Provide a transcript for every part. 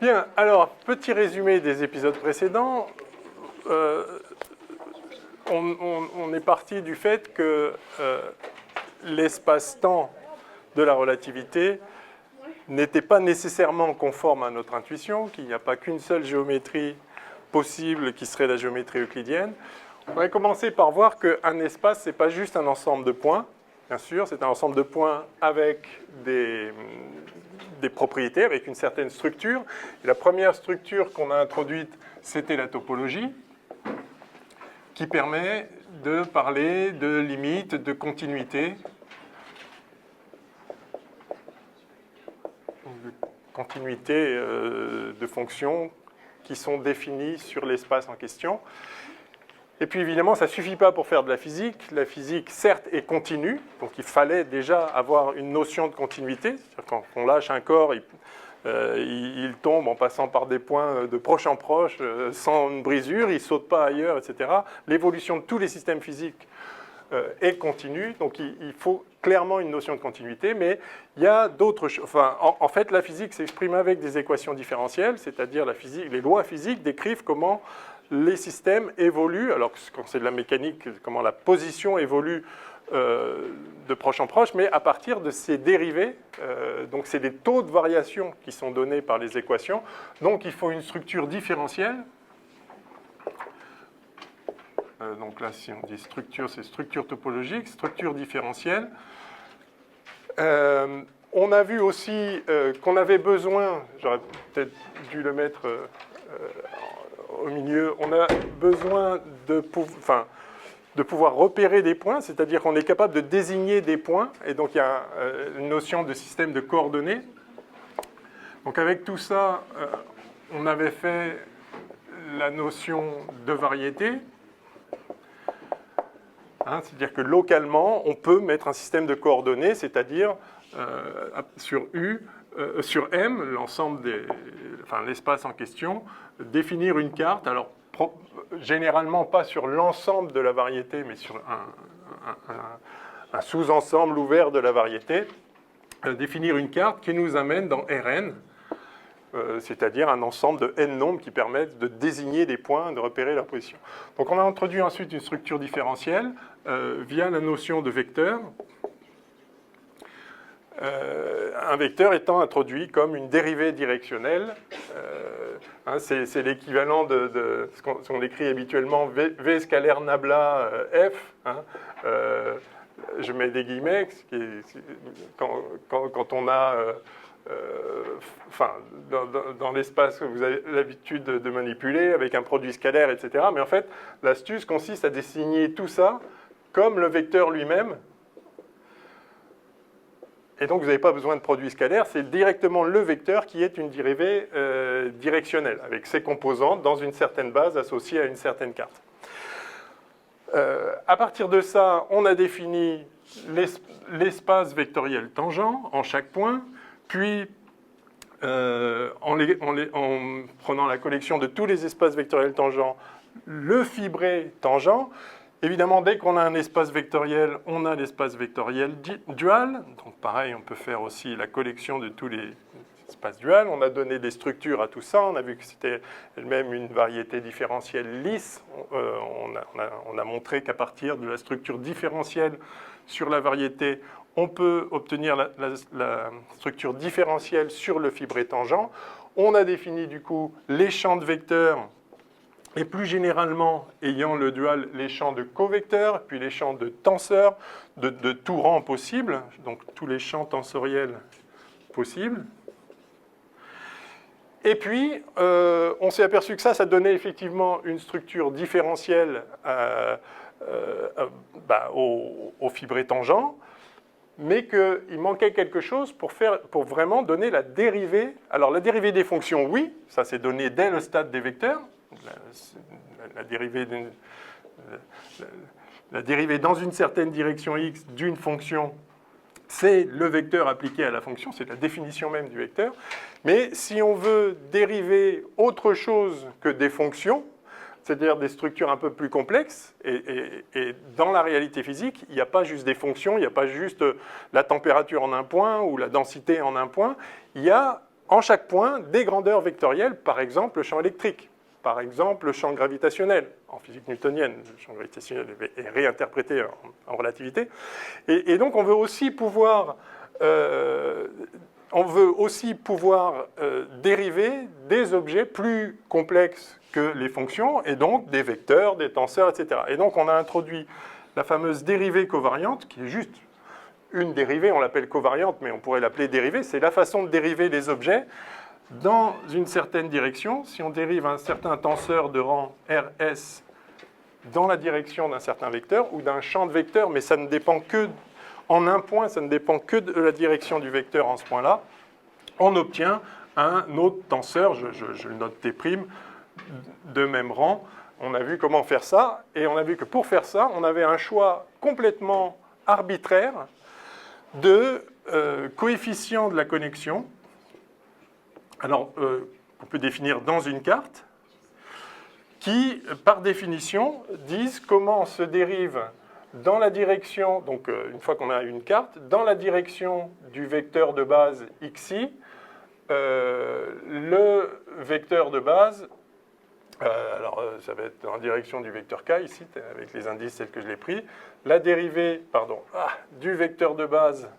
Bien, alors, petit résumé des épisodes précédents. On est parti du fait que l'espace-temps de la relativité n'était pas nécessairement conforme à notre intuition, qu'il n'y a pas qu'une seule géométrie possible qui serait la géométrie euclidienne. On va commencer par voir qu'un espace, ce n'est pas juste un ensemble de points. Bien sûr, c'est un ensemble de points avec des propriétés, avec une certaine structure. Et la première structure qu'on a introduite, c'était la topologie, qui permet de parler de limites, de continuité. De continuité de fonctions qui sont définies sur l'espace en question. Et puis évidemment, ça ne suffit pas pour faire de la physique. La physique, certes, est continue, donc il fallait déjà avoir une notion de continuité. Quand on lâche un corps, il tombe en passant par des points de proche en proche, sans une brisure, il ne saute pas ailleurs, etc. L'évolution de tous les systèmes physiques est continue, donc il faut clairement une notion de continuité, mais il y a d'autres choses. Enfin, en fait, la physique s'exprime avec des équations différentielles, c'est-à-dire les lois physiques décrivent comment les systèmes évoluent, alors quand c'est de la mécanique, comment la position évolue de proche en proche, mais à partir de ces dérivés, donc c'est des taux de variation qui sont donnés par les équations, donc il faut une structure différentielle. Donc là, si on dit structure, c'est structure topologique, structure différentielle. On a vu aussi qu'on avait besoin, j'aurais peut-être dû le mettre au milieu, on a besoin de pouvoir repérer des points, c'est-à-dire qu'on est capable de désigner des points, et donc il y a une notion de système de coordonnées. Donc avec tout ça, on avait fait la notion de variété, c'est-à-dire que localement, on peut mettre un système de coordonnées, c'est-à-dire sur M, l'ensemble l'espace en question, définir une carte, alors généralement pas sur l'ensemble de la variété, mais sur un sous-ensemble ouvert de la variété, définir une carte qui nous amène dans Rn, c'est-à-dire un ensemble de n nombres qui permettent de désigner des points, de repérer leur position. Donc on a introduit ensuite une structure différentielle via la notion de vecteur. Un vecteur étant introduit comme une dérivée directionnelle. C'est l'équivalent de ce qu'on écrit habituellement V scalaire nabla F. Je mets des guillemets, quand on a... dans l'espace que vous avez l'habitude de manipuler avec un produit scalaire, etc. Mais en fait, l'astuce consiste à désigner tout ça comme le vecteur lui-même. Et donc, vous n'avez pas besoin de produit scalaire, c'est directement le vecteur qui est une dérivée directionnelle, avec ses composantes dans une certaine base associée à une certaine carte. À partir de ça, on a défini l'espace vectoriel tangent en chaque point, puis en prenant la collection de tous les espaces vectoriels tangents, le fibré tangent. Évidemment, dès qu'on a un espace vectoriel, on a l'espace vectoriel dual. Donc pareil, on peut faire aussi la collection de tous les espaces duals. On a donné des structures à tout ça. On a vu que c'était elle-même une variété différentielle lisse. On a montré qu'à partir de la structure différentielle sur la variété, on peut obtenir la structure différentielle sur le fibré tangent. On a défini du coup les champs de vecteurs et plus généralement, ayant le dual, les champs de covecteurs, puis les champs de tenseurs, de tout rang possible, donc tous les champs tensoriels possibles. Et puis, on s'est aperçu que ça donnait effectivement une structure différentielle au fibré tangent, mais qu'il manquait quelque chose pour vraiment donner la dérivée. Alors, la dérivée des fonctions, oui, ça c'est donné dès le stade des vecteurs. La dérivée dans une certaine direction x d'une fonction, c'est le vecteur appliqué à la fonction, c'est la définition même du vecteur. Mais si on veut dériver autre chose que des fonctions, c'est-à-dire des structures un peu plus complexes, et dans la réalité physique, il n'y a pas juste des fonctions, il n'y a pas juste la température en un point ou la densité en un point, il y a en chaque point des grandeurs vectorielles, par exemple le champ électrique, par exemple le champ gravitationnel. En physique newtonienne, le champ gravitationnel est réinterprété en relativité. Et donc on veut aussi pouvoir, dériver des objets plus complexes que les fonctions, et donc des vecteurs, des tenseurs, etc. Et donc on a introduit la fameuse dérivée covariante, qui est juste une dérivée, on l'appelle covariante, mais on pourrait l'appeler dérivée. C'est la façon de dériver les objets dans une certaine direction. Si on dérive un certain tenseur de rang RS dans la direction d'un certain vecteur ou d'un champ de vecteurs, mais ça ne dépend que, en un point, ça ne dépend que de la direction du vecteur en ce point-là, on obtient un autre tenseur, je le note T', de même rang. On a vu comment faire ça, et on a vu que pour faire ça, on avait un choix complètement arbitraire de coefficients de la connexion. Alors, on peut définir dans une carte, qui, par définition, disent comment se dérive dans la direction, donc une fois qu'on a une carte, dans la direction du vecteur de base xi, le vecteur de base, ça va être en direction du vecteur k ici, avec les indices tels que je l'ai pris, la dérivée du vecteur de base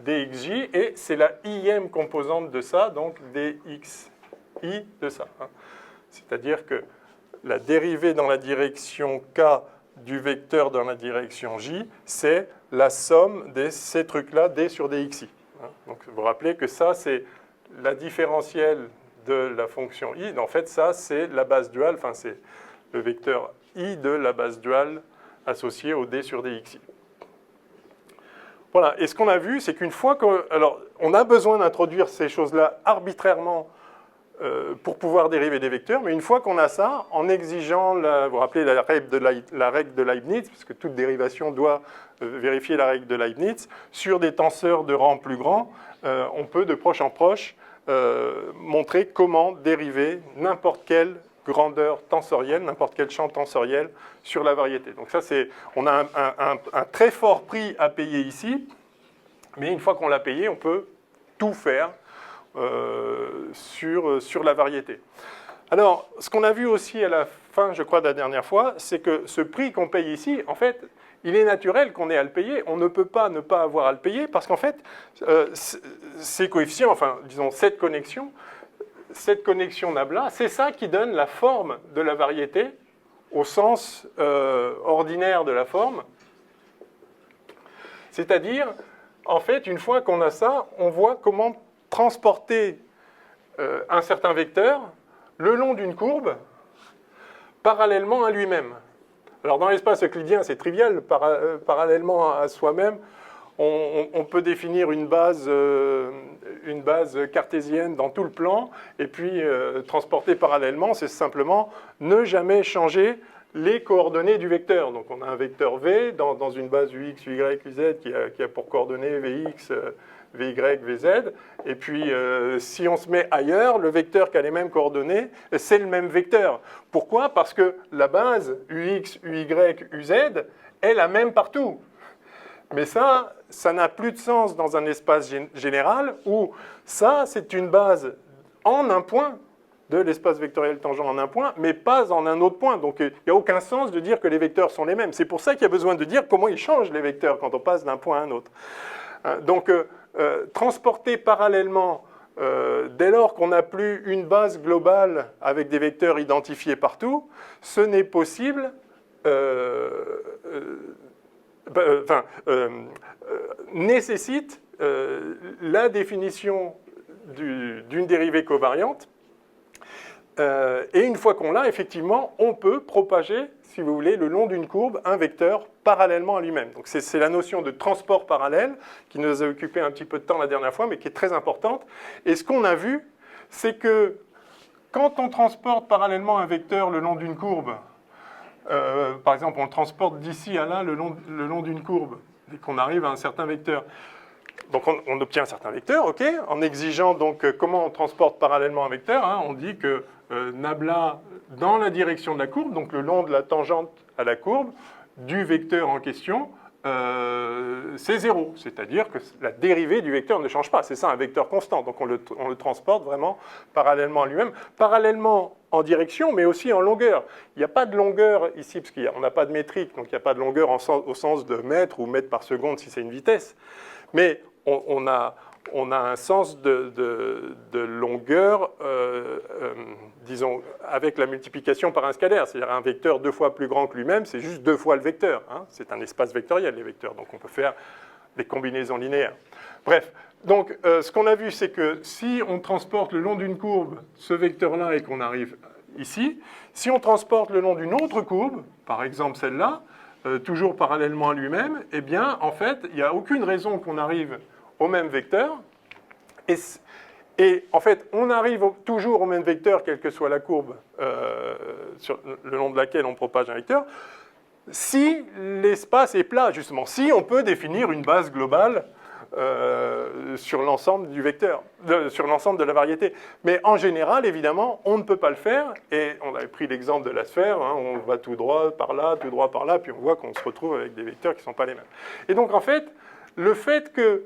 dxj, et c'est la ième composante de ça, donc dxi de ça. C'est-à-dire que la dérivée dans la direction k du vecteur dans la direction j, c'est la somme de ces trucs-là, d sur dxi. Donc vous vous rappelez que ça, c'est la différentielle de la fonction i. En fait, ça, c'est la base duale, enfin, c'est le vecteur i de la base duale associée au d sur dxi. Voilà, et ce qu'on a vu, c'est qu'une fois que... Alors, on a besoin d'introduire ces choses-là arbitrairement pour pouvoir dériver des vecteurs, mais une fois qu'on a ça, en exigeant, vous vous rappelez la règle de Leibniz, parce que toute dérivation doit vérifier la règle de Leibniz, sur des tenseurs de rang plus grand, on peut de proche en proche montrer comment dériver n'importe quelle grandeur tensorielle, n'importe quel champ tensoriel sur la variété. Donc ça, on a un très fort prix à payer ici, mais une fois qu'on l'a payé, on peut tout faire sur la variété. Alors, ce qu'on a vu aussi à la fin, je crois, de la dernière fois, c'est que ce prix qu'on paye ici, en fait, il est naturel qu'on ait à le payer. On ne peut pas ne pas avoir à le payer parce qu'en fait, ces coefficients, enfin, disons, cette connexion nabla, c'est ça qui donne la forme de la variété au sens ordinaire de la forme. C'est-à-dire, en fait, une fois qu'on a ça, on voit comment transporter un certain vecteur le long d'une courbe parallèlement à lui-même. Alors dans l'espace euclidien, c'est trivial, parallèlement à soi-même, on peut définir une base cartésienne dans tout le plan, et puis transporter parallèlement, c'est simplement ne jamais changer les coordonnées du vecteur. Donc on a un vecteur V dans une base UX, UY, UZ qui a pour coordonnées VX, VY, VZ, et puis si on se met ailleurs, le vecteur qui a les mêmes coordonnées, c'est le même vecteur. Pourquoi? Parce que la base UX, UY, UZ est la même partout. Mais ça n'a plus de sens dans un espace général où ça, c'est une base en un point, de l'espace vectoriel tangent en un point, mais pas en un autre point. Donc il n'y a aucun sens de dire que les vecteurs sont les mêmes. C'est pour ça qu'il y a besoin de dire comment ils changent les vecteurs quand on passe d'un point à un autre. Donc transporter parallèlement, dès lors qu'on n'a plus une base globale avec des vecteurs identifiés partout, ce n'est possible... nécessite la définition d'une dérivée covariante. Et une fois qu'on l'a, effectivement, on peut propager, si vous voulez, le long d'une courbe, un vecteur parallèlement à lui-même. Donc c'est la notion de transport parallèle qui nous a occupé un petit peu de temps la dernière fois, mais qui est très importante. Et ce qu'on a vu, c'est que quand on transporte parallèlement un vecteur le long d'une courbe, par exemple, on le transporte d'ici à là le long d'une courbe, et qu'on arrive à un certain vecteur. Donc on obtient un certain vecteur, ok, en exigeant donc comment on transporte parallèlement un vecteur. On dit que nabla dans la direction de la courbe, donc le long de la tangente à la courbe, du vecteur en question, c'est 0, c'est-à-dire que la dérivée du vecteur ne change pas. C'est ça un vecteur constant, donc on le transporte vraiment parallèlement à lui-même, parallèlement en direction, mais aussi en longueur. Il n'y a pas de longueur ici, parce qu'on n'a pas de métrique, donc il n'y a pas de longueur au sens de mètre ou mètre par seconde si c'est une vitesse, mais on a un sens de longueur, disons, avec la multiplication par un scalaire. C'est-à-dire un vecteur 2 fois plus grand que lui-même, c'est juste 2 fois le vecteur. Hein. C'est un espace vectoriel, les vecteurs, donc on peut faire des combinaisons linéaires. Bref, donc ce qu'on a vu, c'est que si on transporte le long d'une courbe ce vecteur-là et qu'on arrive ici, si on transporte le long d'une autre courbe, par exemple celle-là, toujours parallèlement à lui-même, eh bien, en fait, il n'y a aucune raison qu'on arrive au même vecteur. Et en fait, on arrive toujours au même vecteur, quelle que soit la courbe sur le long de laquelle on propage un vecteur, si l'espace est plat, justement, si on peut définir une base globale sur l'ensemble du vecteur, sur l'ensemble de la variété. Mais en général, évidemment, on ne peut pas le faire, et on avait pris l'exemple de la sphère, hein, on va tout droit par là, puis on voit qu'on se retrouve avec des vecteurs qui ne sont pas les mêmes. Et donc, en fait, le fait que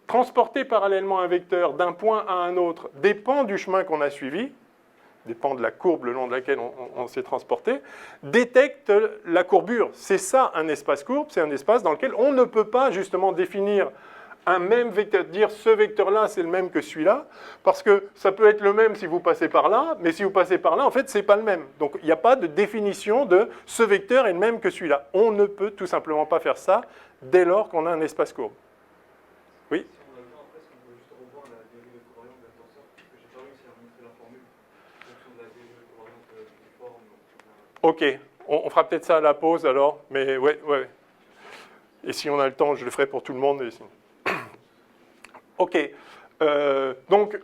transporter parallèlement un vecteur d'un point à un autre dépend du chemin qu'on a suivi, dépend de la courbe le long de laquelle on s'est transporté, détecte la courbure. C'est ça un espace courbe, c'est un espace dans lequel on ne peut pas justement définir un même vecteur, dire ce vecteur-là c'est le même que celui-là, parce que ça peut être le même si vous passez par là, mais si vous passez par là, en fait, c'est pas le même. Donc il n'y a pas de définition de ce vecteur est le même que celui-là. On ne peut tout simplement pas faire ça dès lors qu'on a un espace courbe. Oui ? Ok, on fera peut-être ça à la pause alors, mais ouais. Et si on a le temps, je le ferai pour tout le monde. Ok, donc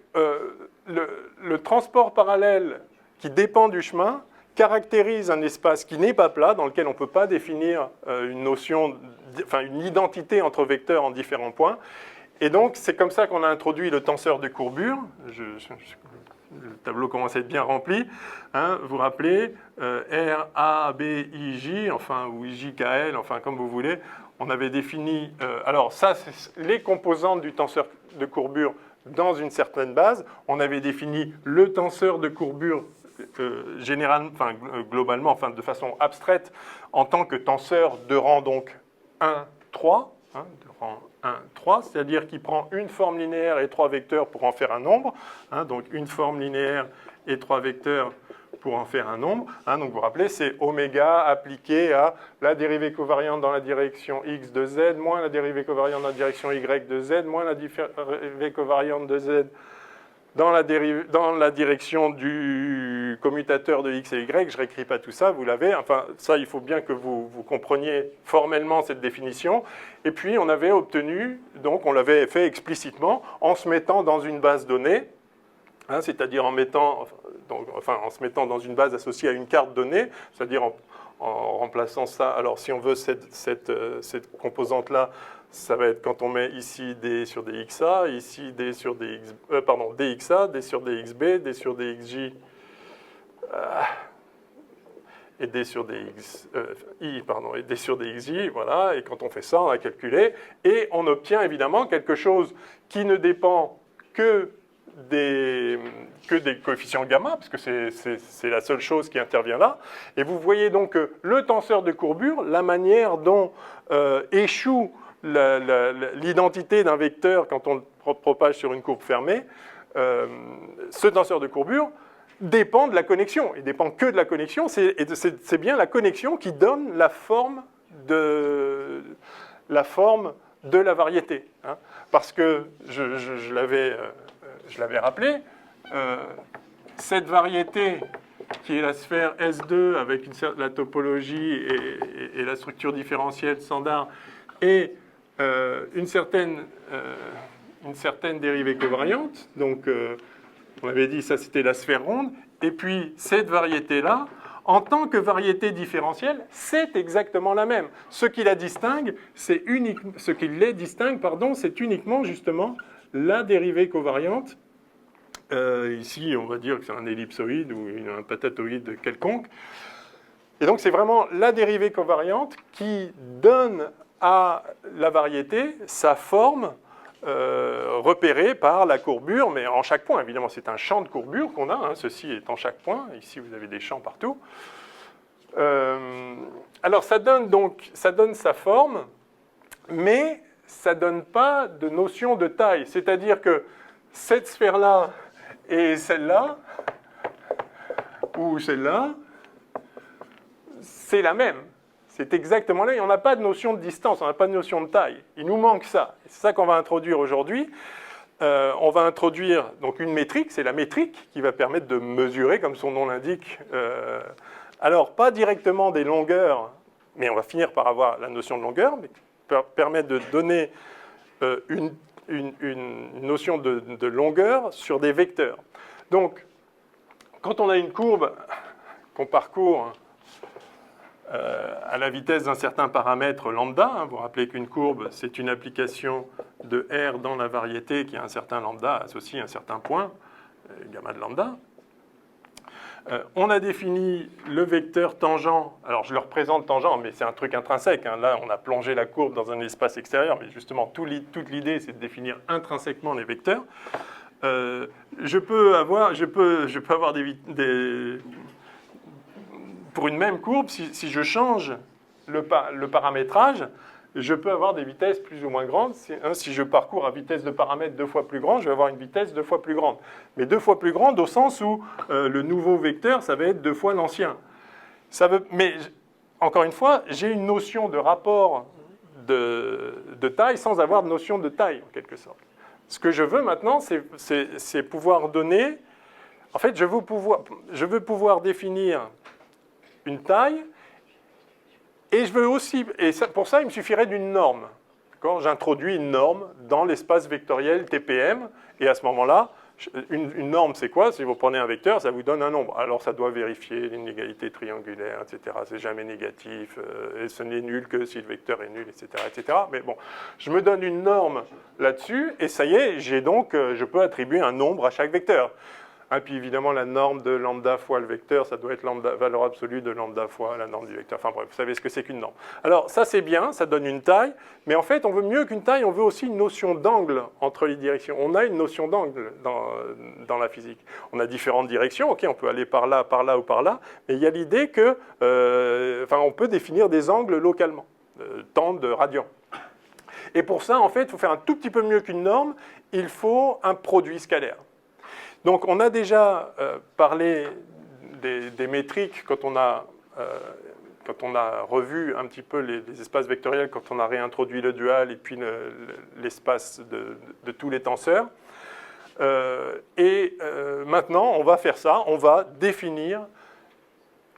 le transport parallèle qui dépend du chemin caractérise un espace qui n'est pas plat, dans lequel on ne peut pas définir une notion, enfin une identité entre vecteurs en différents points. Et donc, c'est comme ça qu'on a introduit le tenseur de courbure. Le tableau commence à être bien rempli. Hein, vous vous rappelez, R, A, B, I, J, enfin, ou J, K, L, enfin, comme vous voulez. On avait défini... alors, ça, c'est les composantes du tenseur de courbure dans une certaine base. On avait défini le tenseur de courbure globalement, enfin, de façon abstraite, en tant que tenseur de rang, donc, 1, 3, hein, de rang 1, 3, c'est-à-dire qu'il prend une forme linéaire et 3 vecteurs pour en faire un nombre, hein, donc une forme linéaire et 3 vecteurs pour en faire un nombre. Hein, donc vous vous rappelez, c'est oméga appliqué à la dérivée covariante dans la direction x de z, moins la dérivée covariante dans la direction y de z, moins la dérivée covariante de z dans la direction du commutateur de x et y. Je ne réécris pas tout ça, vous l'avez. Enfin, ça, il faut bien que vous compreniez formellement cette définition. Et puis, on avait obtenu, donc on l'avait fait explicitement, en se mettant dans une base donnée, hein, c'est-à-dire en se mettant dans une base associée à une carte donnée, c'est-à-dire en remplaçant ça. Alors, si on veut cette composante-là, ça va être quand on met ici D sur DXA, ici D sur DXA, D sur DXB, D sur DXJ, et D sur et D sur DXJ, voilà. Et quand on fait ça, on a calculé, et on obtient évidemment quelque chose qui ne dépend que des coefficients gamma, parce que c'est la seule chose qui intervient là. Et vous voyez donc que le tenseur de courbure, la manière dont échoue l'identité d'un vecteur quand on le propage sur une courbe fermée, ce tenseur de courbure dépend de la connexion. Il ne dépend que de la connexion. C'est bien la connexion qui donne la forme de la variété. Hein. Parce que, je l'avais rappelé, cette variété qui est la sphère S2 avec la topologie et la structure différentielle standard et une certaine dérivée covariante. Donc, on avait dit ça, c'était la sphère ronde. Et puis, cette variété-là, en tant que variété différentielle, c'est exactement la même. Ce qui la distingue, c'est uniquement justement la dérivée covariante. Ici, on va dire que c'est un ellipsoïde ou un patatoïde quelconque. Et donc, c'est vraiment la dérivée covariante qui donne à la variété sa forme repérée par la courbure, mais en chaque point. Évidemment, c'est un champ de courbure qu'on a. Hein, ceci est en chaque point. Ici, vous avez des champs partout. Alors, ça donne sa forme, mais ça ne donne pas de notion de taille. C'est-à-dire que cette sphère-là et celle-là, ou celle-là, c'est la même. C'est exactement là. Et on n'a pas de notion de distance, on n'a pas de notion de taille. Il nous manque ça. C'est ça qu'on va introduire aujourd'hui. On va introduire donc une métrique, c'est la métrique qui va permettre de mesurer, comme son nom l'indique. Alors, pas directement des longueurs, mais on va finir par avoir la notion de longueur, mais qui permet de donner une notion de longueur sur des vecteurs. Donc, quand on a une courbe qu'on parcourt à la vitesse d'un certain paramètre lambda, hein, vous vous rappelez qu'une courbe, c'est une application de R dans la variété qui a un certain lambda associé à un certain point, gamma de lambda. On a défini le vecteur tangent. Alors, je le représente tangent, mais c'est un truc intrinsèque. Hein. Là, on a plongé la courbe dans un espace extérieur, mais justement, toute l'idée, c'est de définir intrinsèquement les vecteurs. Je peux avoir pour une même courbe, si je change le paramétrage, je peux avoir des vitesses plus ou moins grandes. Si je parcours à vitesse de paramètre 2 fois plus grande, je vais avoir une vitesse 2 fois plus grande. Mais 2 fois plus grande au sens où le nouveau vecteur, ça va être 2 fois l'ancien. Mais encore une fois, j'ai une notion de rapport de taille sans avoir de notion de taille, en quelque sorte. Ce que je veux maintenant, c'est pouvoir donner... En fait, je veux pouvoir définir une taille. Et je veux aussi, pour ça, il me suffirait d'une norme. J'introduis une norme dans l'espace vectoriel TPM, et à ce moment-là, une norme, c'est quoi? Si vous prenez un vecteur, ça vous donne un nombre. Alors, ça doit vérifier l'inégalité triangulaire, etc. C'est jamais négatif, et ce n'est nul que si le vecteur est nul, etc., etc. Mais bon, je me donne une norme là-dessus, et ça y est, je peux attribuer un nombre à chaque vecteur. Et puis évidemment, la norme de lambda fois le vecteur, ça doit être valeur absolue de lambda fois la norme du vecteur. Enfin bref, vous savez ce que c'est qu'une norme. Alors ça c'est bien, ça donne une taille, mais en fait on veut mieux qu'une taille, on veut aussi une notion d'angle entre les directions. On a une notion d'angle dans la physique. On a différentes directions, ok, on peut aller par là ou par là, mais il y a l'idée que, on peut définir des angles localement, temps de radian. Et pour ça, en fait, il faut faire un tout petit peu mieux qu'une norme, il faut un produit scalaire. Donc, on a déjà parlé des métriques quand on a revu un petit peu les espaces vectoriels, quand on a réintroduit le dual et puis l'espace de tous les tenseurs. Maintenant, on va faire ça, on va définir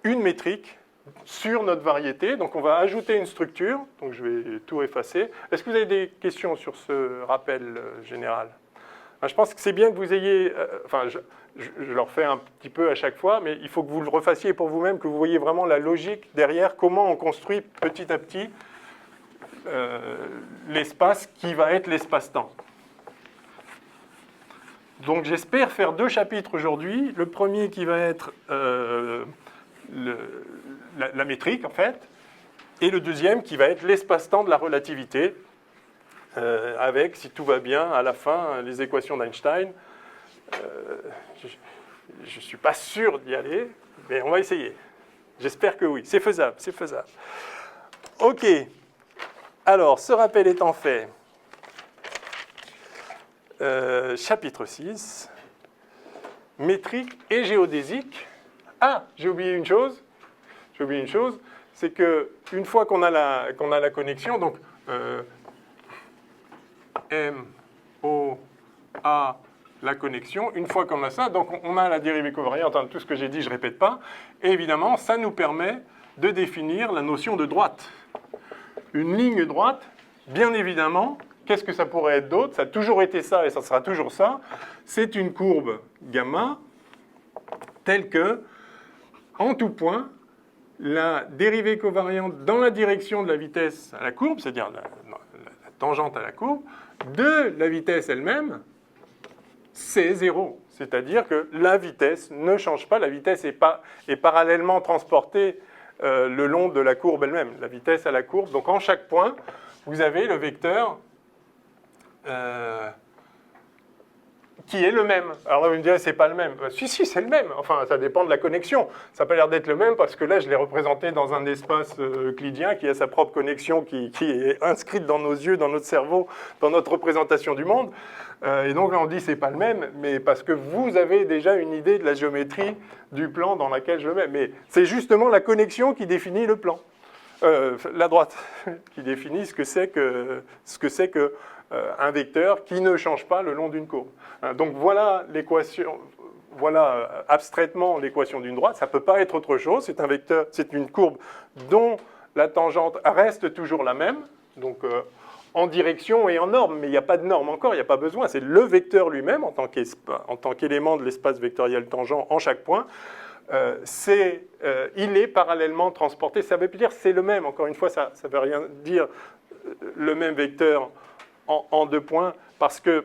une métrique sur notre variété. Donc, on va ajouter une structure. Donc, je vais tout effacer. Est-ce que vous avez des questions sur ce rappel général ? Je pense que c'est bien que vous ayez... je leur fais un petit peu à chaque fois, mais il faut que vous le refassiez pour vous-même, que vous voyez vraiment la logique derrière, comment on construit petit à petit l'espace qui va être l'espace-temps. Donc j'espère faire 2 chapitres aujourd'hui. Le premier qui va être la métrique, en fait, et le deuxième qui va être l'espace-temps de la relativité, avec, si tout va bien, à la fin, les équations d'Einstein. Je ne suis pas sûr d'y aller, mais on va essayer. J'espère que oui. C'est faisable, c'est faisable. OK. Alors, ce rappel étant fait, chapitre 6, métrique et géodésique. Ah, j'ai oublié une chose. C'est qu'une fois qu'on a la connexion, donc... M, O, A, la connexion. Une fois qu'on a ça, donc on a la dérivée covariante, tout ce que j'ai dit, je ne répète pas. Et évidemment, ça nous permet de définir la notion de droite. Une ligne droite, bien évidemment, qu'est-ce que ça pourrait être d'autre? Ça a toujours été ça et ça sera toujours ça. C'est une courbe gamma telle que, en tout point, la dérivée covariante dans la direction de la vitesse à la courbe, c'est-à-dire la tangente à la courbe, de la vitesse elle-même, c'est 0. C'est-à-dire que la vitesse ne change pas, la vitesse est parallèlement transportée le long de la courbe elle-même, la vitesse à la courbe. Donc en chaque point, vous avez le vecteur qui est le même. Alors là, vous me direz, c'est pas le même. Si, c'est le même. Enfin, ça dépend de la connexion. Ça n'a pas l'air d'être le même parce que là, je l'ai représenté dans un espace euclidien qui a sa propre connexion qui est inscrite dans nos yeux, dans notre cerveau, dans notre représentation du monde. Et donc là, on dit c'est pas le même, mais parce que vous avez déjà une idée de la géométrie du plan dans laquelle je le mets. Mais c'est justement la connexion qui définit le plan. La droite, qui définit ce que c'est que un vecteur qui ne change pas le long d'une courbe. Donc voilà l'équation, voilà abstraitement l'équation d'une droite. Ça ne peut pas être autre chose. C'est un vecteur, c'est une courbe dont la tangente reste toujours la même, donc en direction et en norme, mais il n'y a pas de norme encore, il n'y a pas besoin. C'est le vecteur lui-même en tant qu'élément de l'espace vectoriel tangent en chaque point. Il est parallèlement transporté. Ça veut dire c'est le même. Encore une fois, ça ne veut rien dire le même vecteur en deux points parce que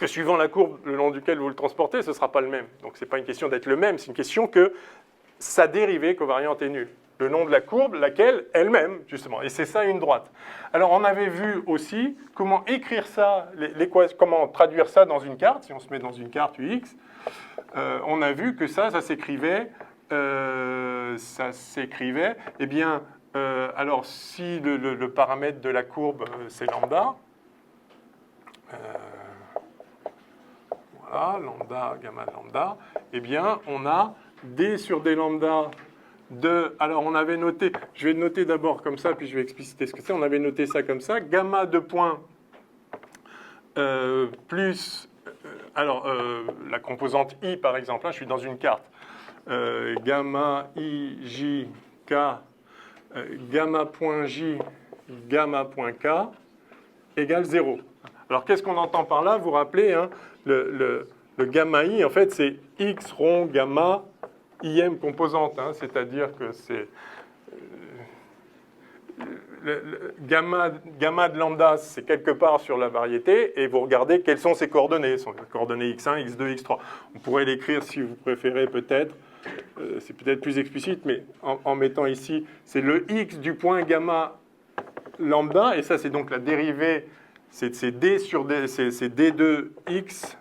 suivant la courbe le long duquel vous le transportez, ce ne sera pas le même. Donc ce n'est pas une question d'être le même, c'est une question que sa dérivée covariante est nulle. Le long de la courbe, laquelle elle-même, justement. Et c'est ça une droite. Alors on avait vu aussi comment écrire ça, comment traduire ça dans une carte. Si on se met dans une carte UX, on a vu que ça s'écrivait, eh bien, alors si le paramètre de la courbe, c'est lambda, voilà, lambda, gamma de lambda, eh bien, on a d sur d lambda de... Alors, on avait noté, je vais noter d'abord comme ça, puis je vais expliciter ce que c'est. On avait noté ça comme ça, gamma de point plus... la composante i, par exemple, là, je suis dans une carte. Gamma i, j, k, gamma point j, gamma point k, égale 0. Alors, qu'est-ce qu'on entend par là? Vous vous rappelez, hein, le gamma i, en fait, c'est x rond gamma im composante, hein, c'est-à-dire que c'est gamma de lambda, c'est quelque part sur la variété, et vous regardez quelles sont ses coordonnées. Ce sont les coordonnées x1, x2, x3. On pourrait l'écrire, si vous préférez, peut-être. C'est peut-être plus explicite, mais en mettant ici, c'est le x du point gamma lambda, et ça, c'est donc la dérivée, c'est d sur d, c'est d2x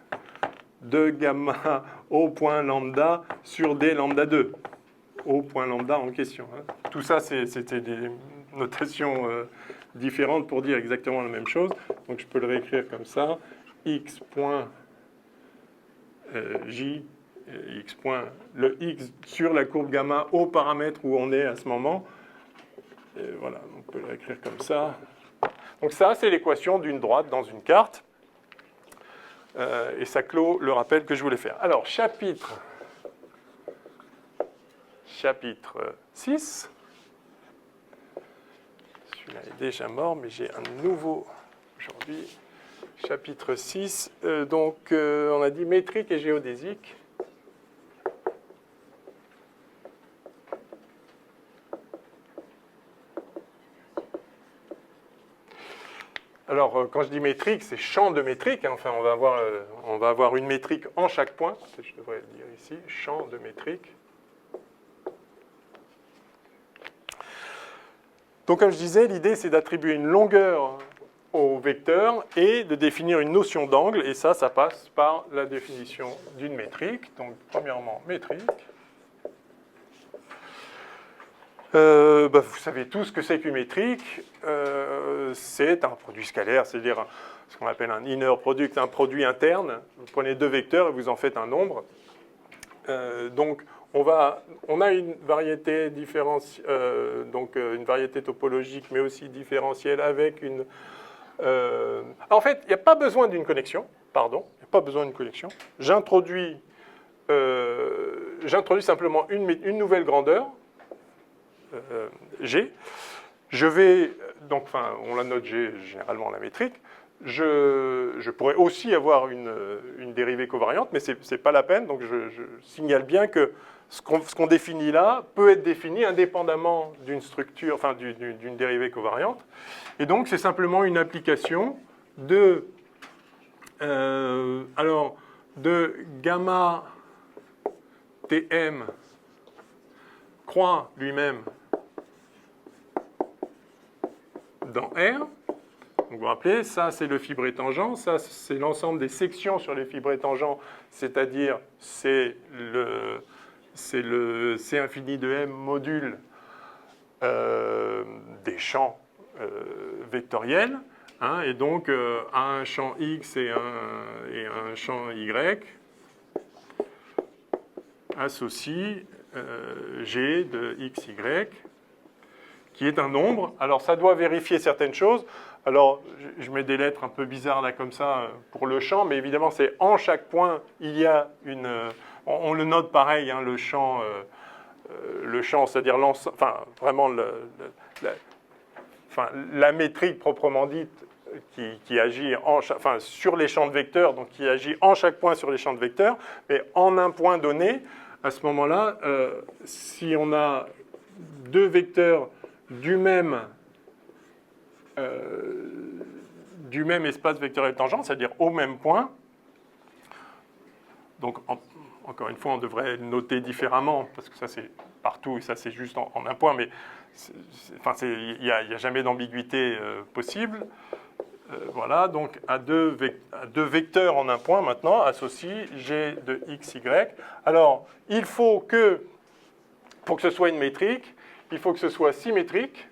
de gamma au point lambda sur d lambda 2, au point lambda en question. Hein. Tout ça, c'était des notations différentes pour dire exactement la même chose. Donc je peux le réécrire comme ça. X point J, X point, le X sur la courbe gamma au paramètre où on est à ce moment. Et voilà, on peut le réécrire comme ça. Donc ça, c'est l'équation d'une droite dans une carte. Et ça clôt le rappel que je voulais faire. Alors, chapitre 6. Celui-là est déjà mort, mais j'ai un nouveau aujourd'hui. Chapitre 6. Donc, on a dit métrique et géodésique. Alors, quand je dis métrique, c'est champ de métrique. Hein. Enfin, on va avoir une métrique en chaque point. Je devrais le dire ici, champ de métrique. Donc, comme je disais, l'idée, c'est d'attribuer une longueur au vecteur et de définir une notion d'angle. Et ça passe par la définition d'une métrique. Donc, premièrement, métrique. Vous savez tous ce que c'est qu'une métrique. C'est un produit scalaire, c'est-à-dire ce qu'on appelle un inner product, un produit interne. Vous prenez deux vecteurs et vous en faites un nombre. Donc, on a une variété une variété topologique, mais aussi différentielle avec une... en fait, il n'y a pas besoin d'une connexion. Pardon, il n'y a pas besoin d'une connexion. J'introduis simplement une nouvelle grandeur. G. Je vais, donc, enfin, on la note G généralement la métrique. Je pourrais aussi avoir une dérivée covariante, mais ce n'est pas la peine. Donc, je signale bien que ce qu'on définit là peut être défini indépendamment d'une structure, enfin, d'une dérivée covariante. Et donc, c'est simplement une application de gamma Tm croît lui-même dans R. Donc vous vous rappelez, ça c'est le fibré tangent, ça c'est l'ensemble des sections sur les fibrés tangents, c'est-à-dire c'est le C infini de M module des champs vectoriels, hein, et donc un champ X et un champ Y associe G de XY, qui est un nombre. Alors ça doit vérifier certaines choses. Alors je mets des lettres un peu bizarres là comme ça pour le champ, mais évidemment c'est en chaque point il y a une... on le note pareil, hein, le champ, c'est-à-dire vraiment la métrique proprement dite qui agit sur les champs de vecteurs, donc qui agit en chaque point sur les champs de vecteurs, mais en un point donné, à ce moment-là, si on a deux vecteurs du même espace vectoriel tangent, c'est-à-dire au même point, donc encore une fois, on devrait le noter différemment, parce que ça c'est partout et ça c'est juste en un point, mais il n'y a jamais d'ambiguïté possible. Voilà, donc à deux vecteurs en un point maintenant, associe G de x, y. Alors, il faut que, pour que ce soit une métrique, il faut que ce soit symétrique.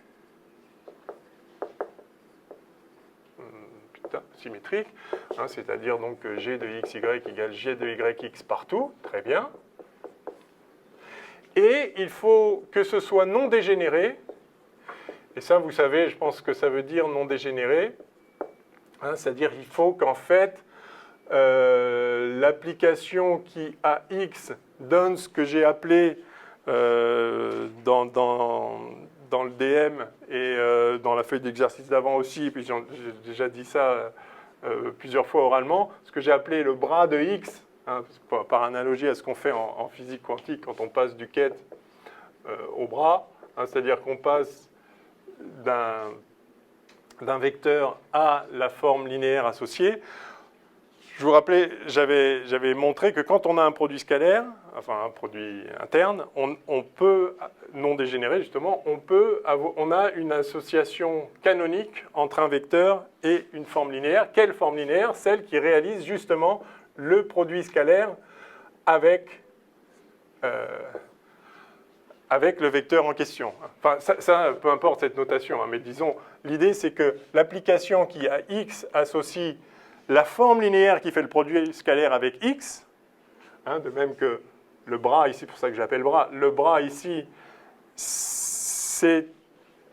Symétrique, hein, c'est-à-dire donc G de xy égale G de yx partout, très bien. Et il faut que ce soit non dégénéré, et ça vous savez, je pense que ça veut dire non dégénéré, hein, c'est-à-dire il faut qu'en fait l'application qui à x donne ce que j'ai appelé dans le DM et dans la feuille d'exercice d'avant aussi, puis j'ai déjà dit ça plusieurs fois oralement, ce que j'ai appelé le bras de X, hein, par analogie à ce qu'on fait en physique quantique quand on passe du quête au bras, hein, c'est-à-dire qu'on passe d'un vecteur à la forme linéaire associée. Je vous rappelais, j'avais montré que quand on a un produit scalaire, enfin un produit interne, on peut, non dégénéré justement, on a une association canonique entre un vecteur et une forme linéaire. Quelle forme linéaire? Celle qui réalise justement le produit scalaire avec le vecteur en question. Enfin, ça peu importe cette notation, hein, mais disons, l'idée c'est que l'application qui à x associe la forme linéaire qui fait le produit scalaire avec x, hein, de même que le bras ici, c'est pour ça que j'appelle bras, le bras ici,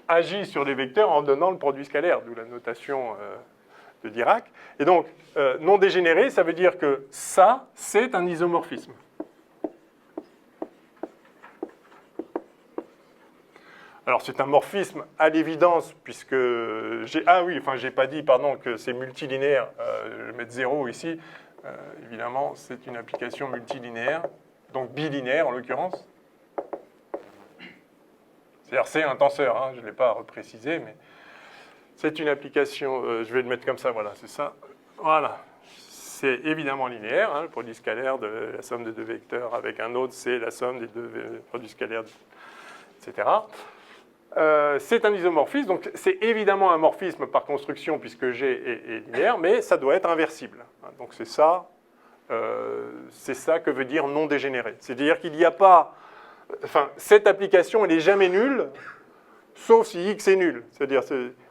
agit sur les vecteurs en donnant le produit scalaire, d'où la notation de Dirac. Et donc, non dégénéré, ça veut dire que ça, c'est un isomorphisme. Alors, c'est un morphisme à l'évidence, puisque j'ai pas dit, pardon, que c'est multilinéaire. Je vais mettre 0 ici. Évidemment, c'est une application multilinéaire, donc bilinéaire en l'occurrence. C'est-à-dire, c'est un tenseur, hein, je ne l'ai pas reprécisé, mais c'est une application, je vais le mettre comme ça, voilà, c'est ça. Voilà. C'est évidemment linéaire, hein, le produit scalaire de la somme de deux vecteurs avec un autre, c'est la somme des deux produits scalaires, etc. C'est un isomorphisme, donc c'est évidemment un morphisme par construction puisque G est linéaire, mais ça doit être inversible. Donc c'est ça que veut dire non dégénéré. C'est-à-dire qu'il n'y a pas... Enfin, cette application, elle n'est jamais nulle, sauf si x est nul. C'est-à-dire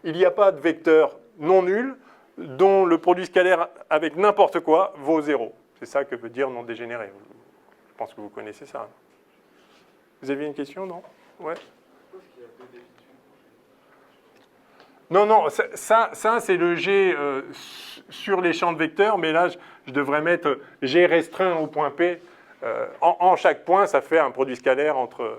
il n'y a pas de vecteur non nul dont le produit scalaire avec n'importe quoi vaut 0. C'est ça que veut dire non dégénéré. Je pense que vous connaissez ça. Vous aviez une question, non? Ouais. Non, ça c'est le G sur les champs de vecteurs, mais là, je devrais mettre G restreint au point P. En chaque point, ça fait un produit scalaire entre...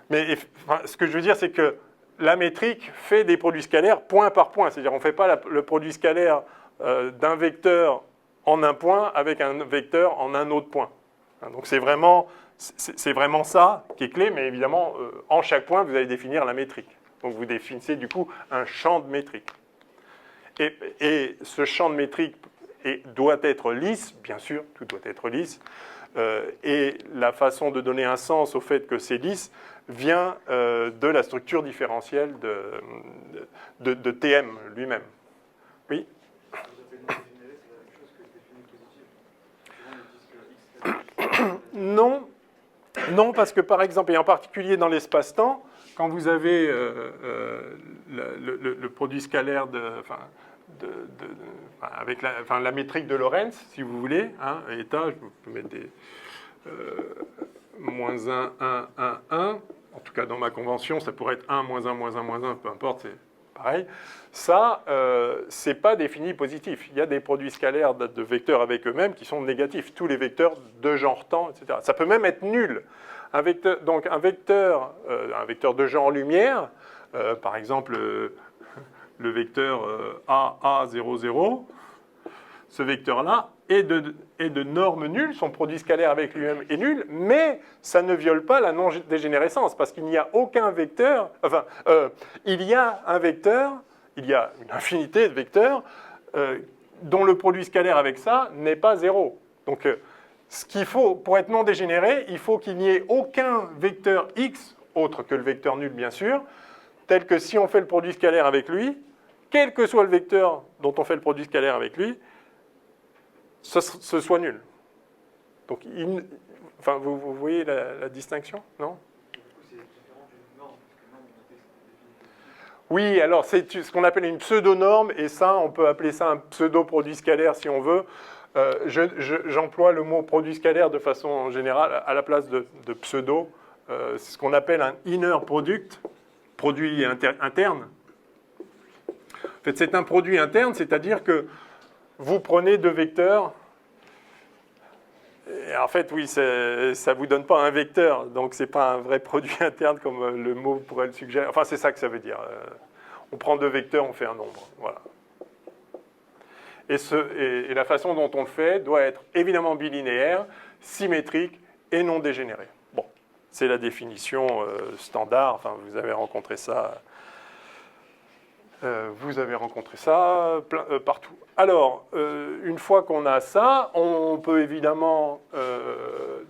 Mais ce que je veux dire, c'est que la métrique fait des produits scalaires point par point. C'est-à-dire, on ne fait pas le produit scalaire d'un vecteur en un point avec un vecteur en un autre point. Donc, c'est vraiment ça qui est clé, mais évidemment, en chaque point, vous allez définir la métrique. Donc, vous définissez du coup un champ de métrique. Et ce champ de métrique et doit être lisse, bien sûr, tout doit être lisse. Et la façon de donner un sens au fait que c'est lisse vient de la structure différentielle de TM lui-même. Oui. Non, non, parce que par exemple, et en particulier dans l'espace-temps, quand vous avez le produit scalaire avec la métrique de Lorentz, si vous voulez, hein, état, je peux mettre des moins 1, 1, 1, 1. En tout cas, dans ma convention, ça pourrait être 1, moins 1, moins 1, moins 1, peu importe, c'est pareil. Ça, c'est pas défini positif. Il y a des produits scalaires de vecteurs avec eux-mêmes qui sont négatifs. Tous les vecteurs de genre temps, etc. Ça peut même être nul. Donc un vecteur de genre lumière, par exemple le vecteur AA00, ce vecteur-là est de norme nulle, son produit scalaire avec lui-même est nul, mais ça ne viole pas la non-dégénérescence, parce qu'il n'y a aucun vecteur, enfin, il y a un vecteur, il y a une infinité de vecteurs, dont le produit scalaire avec ça n'est pas zéro. Donc, ce qu'il faut, pour être non dégénéré, il faut qu'il n'y ait aucun vecteur x, autre que le vecteur nul, bien sûr, tel que si on fait le produit scalaire avec lui, quel que soit le vecteur dont on fait le produit scalaire avec lui, ce soit nul. Donc, enfin, vous voyez la distinction, non? Oui, alors c'est ce qu'on appelle une pseudo-norme, et ça, on peut appeler ça un pseudo-produit scalaire si on veut. J'emploie le mot produit scalaire de façon générale à la place de pseudo. C'est ce qu'on appelle un inner product, produit interne. En fait, c'est un produit interne, c'est-à-dire que vous prenez deux vecteurs, et en fait, oui, ça ne vous donne pas un vecteur, donc ce n'est pas un vrai produit interne comme le mot pourrait le suggérer. Enfin, c'est ça que ça veut dire. On prend deux vecteurs, on fait un nombre. Voilà. Et la façon dont on le fait doit être évidemment bilinéaire, symétrique et non dégénéré. Bon, c'est la définition standard, enfin, vous avez rencontré ça. Partout. Alors, une fois qu'on a ça, on peut évidemment,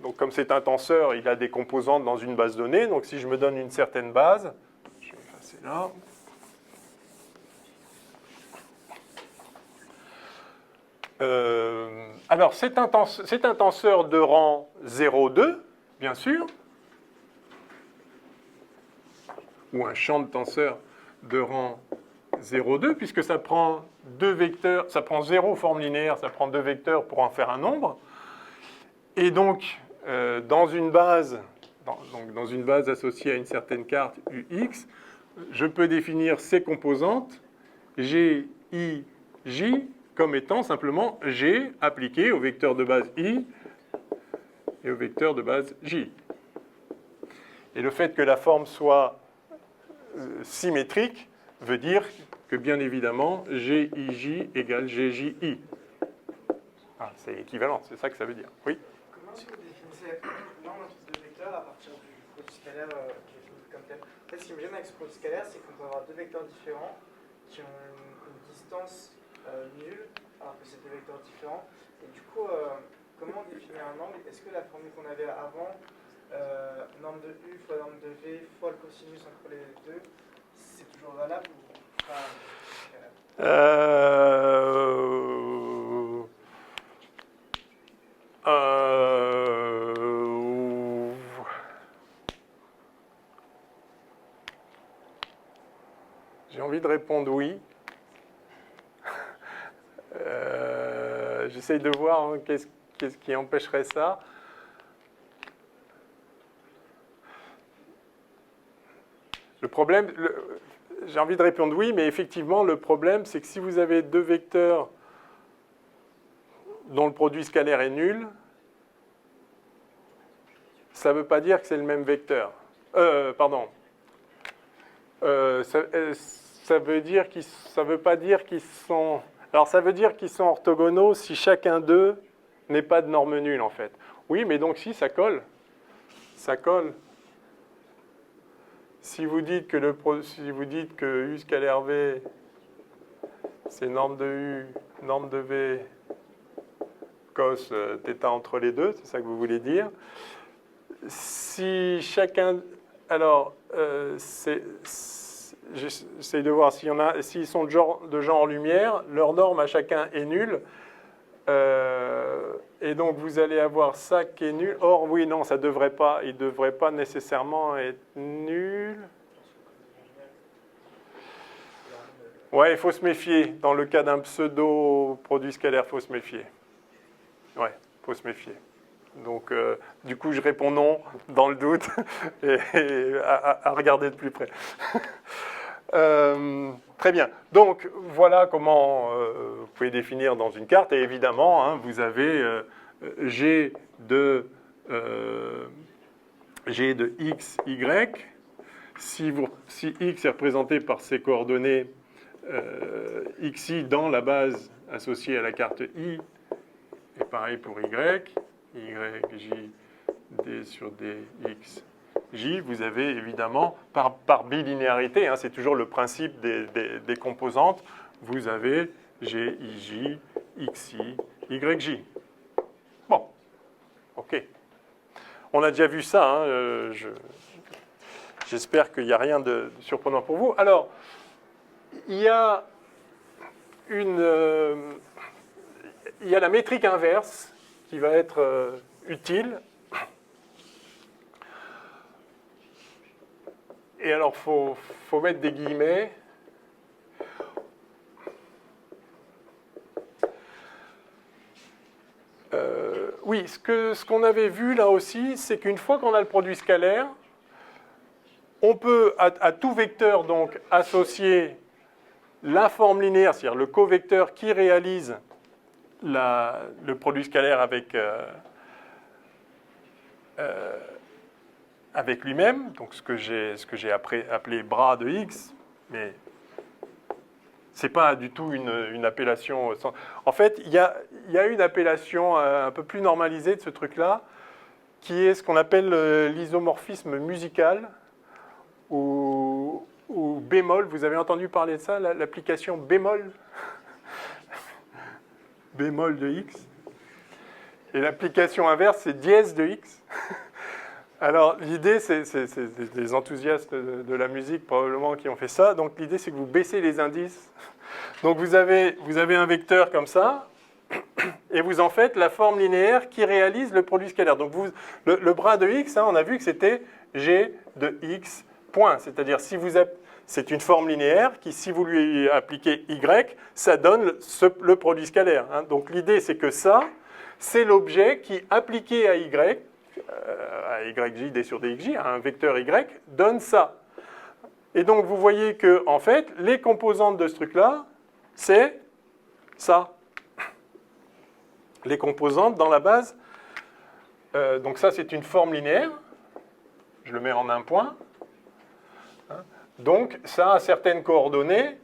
donc comme c'est un tenseur, il a des composantes dans une base donnée. Donc si je me donne une certaine base, je vais effacer là. Alors, c'est un tenseur de rang 0,2, bien sûr, ou un champ de tenseur de rang 0,2, puisque ça prend deux vecteurs, ça prend 0 forme linéaire, ça prend deux vecteurs pour en faire un nombre. Et donc, dans une base associée à une certaine carte UX, je peux définir ses composantes, G, I, J, comme étant simplement G appliqué au vecteur de base I et au vecteur de base J. Et le fait que la forme soit symétrique veut dire que, bien évidemment, GIJ égale GJI. Ah, c'est équivalent, c'est ça que ça veut dire. Oui? Comment est-ce que vous définissez l'ensemble de vecteurs à partir du produit scalaire qui est défini comme tel? En fait, ce qui me gêne avec ce produit scalaire, c'est qu'on peut avoir deux vecteurs différents qui ont une distance nulle, alors que c'est deux vecteurs différents. Et du coup, comment définir un angle? Est-ce que la formule qu'on avait avant, norme de U fois norme de V fois le cosinus entre les deux, c'est toujours valable ou pas? J'ai envie de répondre oui. J'essaye de voir hein, qu'est-ce qui empêcherait ça. Le problème, j'ai envie de répondre oui, mais effectivement, le problème, c'est que si vous avez deux vecteurs dont le produit scalaire est nul, ça ne veut pas dire que c'est le même vecteur. Ça veut dire ça veut pas dire qu'ils sont... Alors, ça veut dire qu'ils sont orthogonaux si chacun d'eux n'est pas de norme nulle, en fait. Oui, mais donc si, ça colle. Ça colle. Si vous dites que U scalaire V, c'est norme de U, norme de V cos θ entre les deux, c'est ça que vous voulez dire. Si chacun... Alors, j'essaie de voir s'ils sont de genre lumière, leur norme à chacun est nulle. Et donc, vous allez avoir ça qui est nul. Or, oui, non, ça devrait pas, il ne devrait pas nécessairement être nul. Ouais, il faut se méfier. Dans le cas d'un pseudo-produit scalaire, il faut se méfier. Ouais, il faut se méfier. Donc, du coup, je réponds non, dans le doute, et à regarder de plus près. Très bien. Donc, voilà comment vous pouvez définir dans une carte. Et évidemment, hein, vous avez G de x, y. Si x est représenté par ces coordonnées xi dans la base associée à la carte i, et pareil pour y, yj d sur dx j, vous avez évidemment, par bilinéarité, hein, c'est toujours le principe des composantes, vous avez g, ij, xi, yj. Bon, ok. On a déjà vu ça, hein, j'espère qu'il n'y a rien de surprenant pour vous. Alors, il y a la métrique inverse qui va être utile. Et alors, faut mettre des guillemets. Oui, ce qu'on avait vu là aussi, c'est qu'une fois qu'on a le produit scalaire, on peut à tout vecteur donc associer la forme linéaire, c'est-à-dire le covecteur qui réalise le produit scalaire avec lui-même, donc ce que j'ai appelé bras de x, mais c'est pas du tout une appellation. En fait, il y a une appellation un peu plus normalisée de ce truc-là, qui est ce qu'on appelle l'isomorphisme musical, ou bémol. Vous avez entendu parler de ça, l'application bémol? Bémol de x. Et l'application inverse, c'est dièse de x. Alors, l'idée, c'est des enthousiastes de la musique probablement qui ont fait ça. Donc, l'idée, c'est que vous baissez les indices. Donc, vous avez un vecteur comme ça, et vous en faites la forme linéaire qui réalise le produit scalaire. Donc, le bras de x, hein, on a vu que c'était g de x point. C'est-à-dire, c'est une forme linéaire qui, si vous lui appliquez y, ça donne le produit scalaire. Hein. Donc, l'idée, c'est que ça, c'est l'objet qui, appliqué à y, à yj d sur dxj, un vecteur y, donne ça. Et donc, vous voyez que, en fait, les composantes de ce truc-là, c'est ça. Les composantes dans la base. Donc, ça, c'est une forme linéaire. Je le mets en un point. Donc, ça a certaines coordonnées.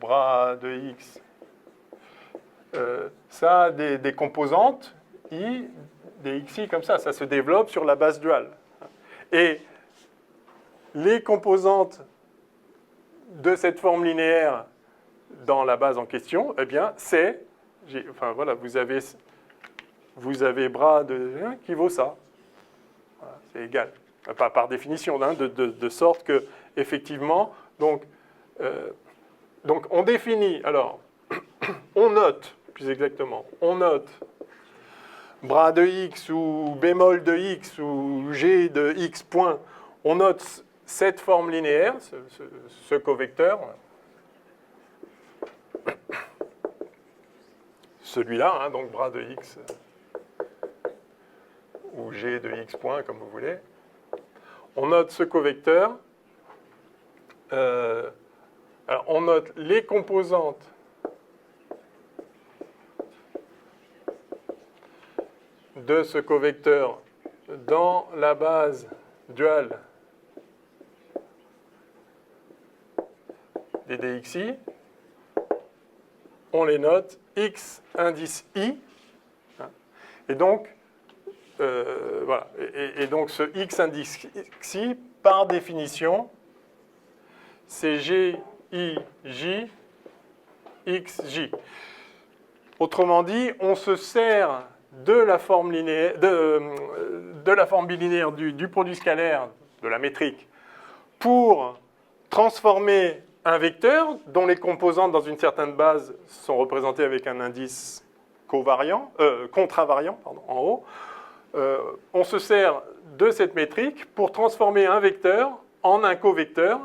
Bras de x. Ça a des composantes i, des xi comme ça. Ça se développe sur la base duale. Et les composantes de cette forme linéaire dans la base en question, eh bien, c'est... Enfin, voilà, vous avez bras de qui vaut ça. Voilà, c'est égal. Pas par définition, hein, de sorte que, effectivement, donc on définit, alors, on note, plus exactement, on note bras de x ou bémol de x ou g de x point, on note cette forme linéaire, ce covecteur, celui-là, hein, donc bras de x ou g de x point, comme vous voulez. On note ce covecteur. Alors on note les composantes de ce covecteur dans la base duale des dxi. On les note x indice i. Et donc, voilà. Et donc, ce x indice i, par définition, c'est g, i, j, x, j. Autrement dit, on se sert de la forme linéaire, de la forme bilinéaire du produit scalaire, de la métrique, pour transformer un vecteur dont les composantes dans une certaine base sont représentées avec un indice contravariant en haut. On se sert de cette métrique pour transformer un vecteur en un covecteur.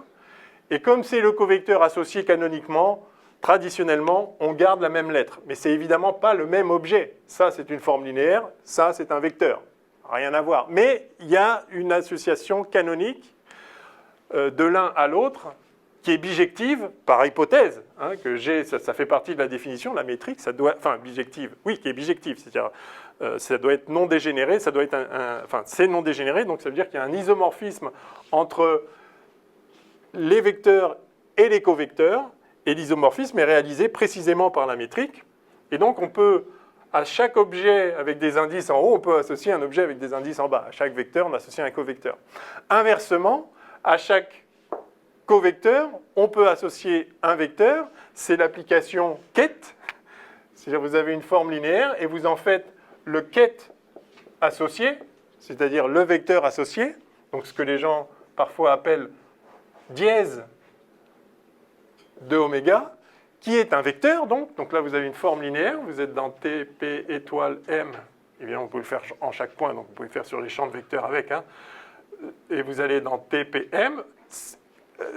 Et comme c'est le covecteur associé canoniquement, traditionnellement, on garde la même lettre. Mais c'est évidemment pas le même objet. Ça, c'est une forme linéaire. Ça, c'est un vecteur. Rien à voir. Mais il y a une association canonique de l'un à l'autre qui est bijective par hypothèse. Hein, que G, ça fait partie de la définition. La métrique, ça doit... Enfin, bijective. Oui, qui est bijective. C'est-à-dire, ça doit être non dégénéré. Ça doit être enfin, c'est non dégénéré. Donc, ça veut dire qu'il y a un isomorphisme entre les vecteurs et les covecteurs. Et l'isomorphisme est réalisé précisément par la métrique. Et donc, on peut, à chaque objet avec des indices en haut, on peut associer un objet avec des indices en bas. À chaque vecteur, on associe un covecteur. Inversement, à chaque covecteur, on peut associer un vecteur. C'est l'application ket. C'est-à-dire, vous avez une forme linéaire et vous en faites le ket associé, c'est-à-dire le vecteur associé. Donc, ce que les gens parfois appellent dièse de oméga, qui est un vecteur, donc là vous avez une forme linéaire, vous êtes dans TP étoile M, évidemment vous pouvez le faire en chaque point, donc vous pouvez le faire sur les champs de vecteurs avec, hein, et vous allez dans TPM,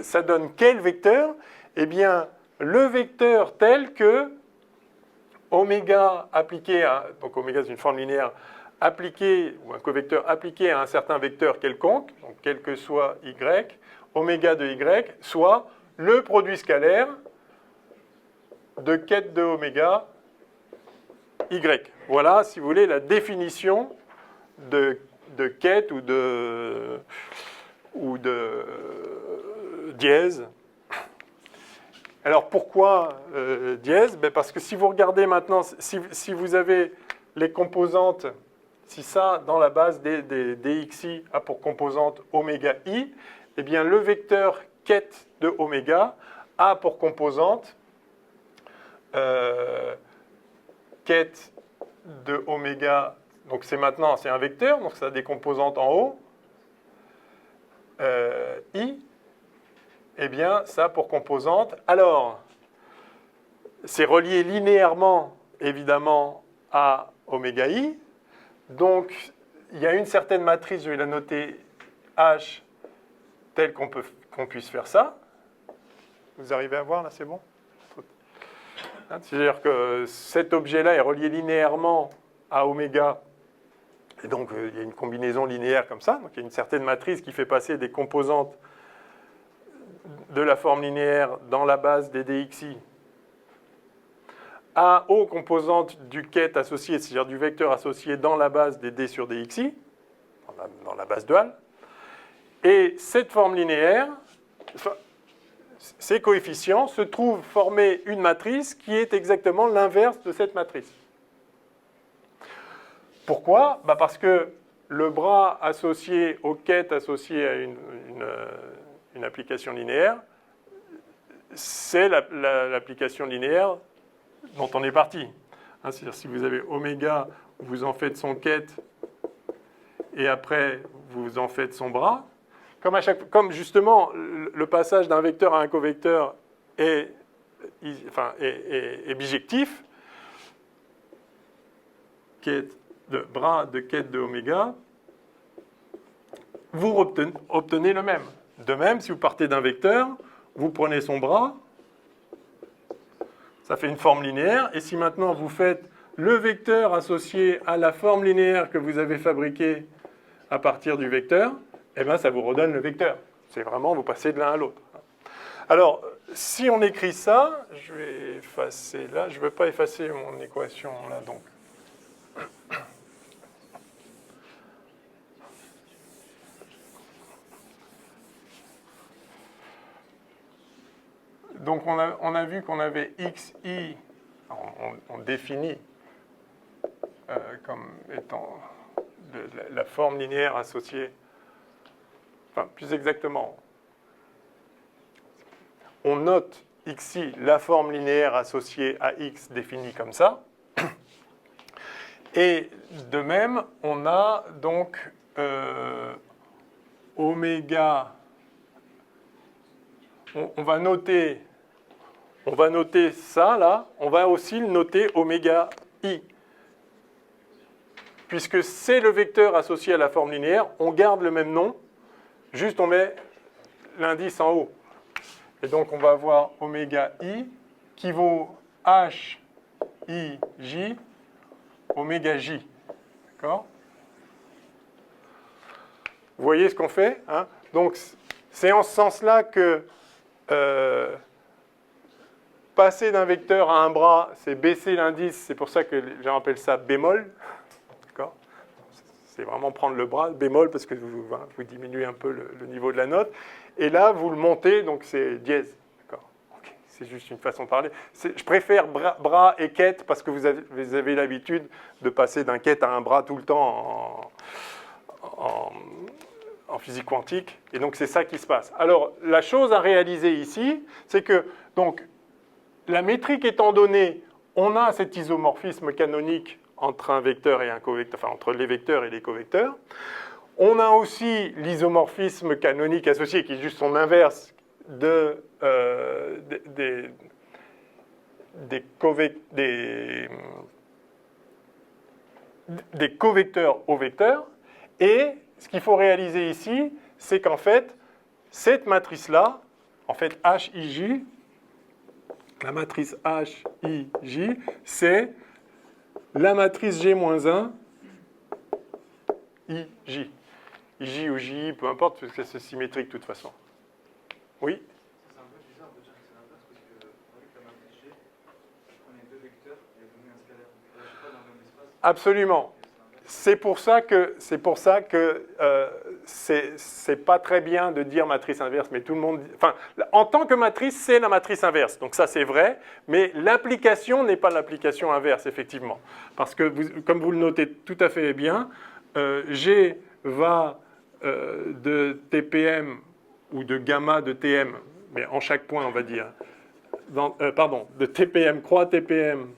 ça donne quel vecteur? Eh bien, le vecteur tel que oméga appliqué à, donc oméga c'est une forme linéaire, appliqué, ou un covecteur appliqué à un certain vecteur quelconque, donc quel que soit y, oméga de y, soit le produit scalaire de ket de oméga y. Voilà, si vous voulez, la définition de ket ou de dièse. Alors pourquoi dièse? Parce que si vous regardez maintenant, si vous avez les composantes, si ça, dans la base des dxi a pour composante oméga i, eh bien le vecteur ket de oméga a pour composante ket de oméga, donc c'est maintenant, c'est un vecteur, donc ça a des composantes en haut, i, eh bien ça a pour composante, alors c'est relié linéairement évidemment à oméga i, donc il y a une certaine matrice, je vais la noter H telle qu'on puisse faire ça. Vous arrivez à voir là, c'est bon? C'est-à-dire que cet objet-là est relié linéairement à oméga, et donc il y a une combinaison linéaire comme ça, donc il y a une certaine matrice qui fait passer des composantes de la forme linéaire dans la base des dxi aux composantes du ket associé, c'est-à-dire du vecteur associé dans la base des d sur dxi, dans la base duale. Et cette forme linéaire, ces coefficients se trouvent former une matrice qui est exactement l'inverse de cette matrice. Pourquoi? Parce que le bras associé au ket associé à une application linéaire, c'est l'application linéaire dont on est parti. Hein, c'est-à-dire si vous avez oméga, vous en faites son ket, et après vous en faites son bras. Comme justement le passage d'un vecteur à un covecteur est bijectif, bras de ket de oméga, vous obtenez le même. De même, si vous partez d'un vecteur, vous prenez son bras, ça fait une forme linéaire, et si maintenant vous faites le vecteur associé à la forme linéaire que vous avez fabriquée à partir du vecteur, eh bien, ça vous redonne le vecteur. C'est vraiment, vous passez de l'un à l'autre. Alors, si on écrit ça, je vais effacer là. Je ne veux pas effacer mon équation là, donc. Donc, on a vu qu'on avait xi, on définit comme étant la forme linéaire associée. Enfin, plus exactement, on note xi, la forme linéaire associée à x définie comme ça. Et de même, on a donc oméga, on va noter ça là, on va aussi le noter oméga i. Puisque c'est le vecteur associé à la forme linéaire, on garde le même nom, juste on met l'indice en haut. Et donc on va avoir oméga i qui vaut h i j oméga j. D'accord ? Vous voyez ce qu'on fait, hein ? Donc c'est en ce sens-là que passer d'un vecteur à un bras, c'est baisser l'indice, c'est pour ça que les gens appellent ça bémol. D'accord ? C'est vraiment prendre le bras, bémol, parce que vous diminuez un peu le niveau de la note. Et là, vous le montez, donc c'est dièse. D'accord ? Okay. C'est juste une façon de parler. Je préfère bras et quête, parce que vous avez l'habitude de passer d'un quête à un bras tout le temps en physique quantique. Et donc, c'est ça qui se passe. Alors, la chose à réaliser ici, c'est que, donc, la métrique étant donnée, on a cet isomorphisme canonique entre un vecteur et un covecteur, enfin entre les vecteurs et les covecteurs. On a aussi l'isomorphisme canonique associé, qui est juste son inverse des covecteurs aux vecteurs. Et ce qu'il faut réaliser ici, c'est qu'en fait, cette matrice-là, en fait HIJ, la matrice HIJ, c'est la matrice G-1 IJ. IJ ou JI, peu importe, parce que c'est symétrique de toute façon. Oui ? C'est un peu bizarre de dire que c'est l'inverse, parce que avec la matrice G, je prenais deux vecteurs et je donnais un scalaire. Donc là, je suis pas dans le même espace. Absolument. C'est pour ça que c'est pas très bien de dire matrice inverse, mais tout le monde... Enfin, en tant que matrice, c'est la matrice inverse. Donc ça, c'est vrai, mais l'application n'est pas l'application inverse, effectivement. Parce que, comme vous le notez tout à fait bien, G va de TPM ou de gamma de TM, mais en chaque point, on va dire, de TPM, croix TPM,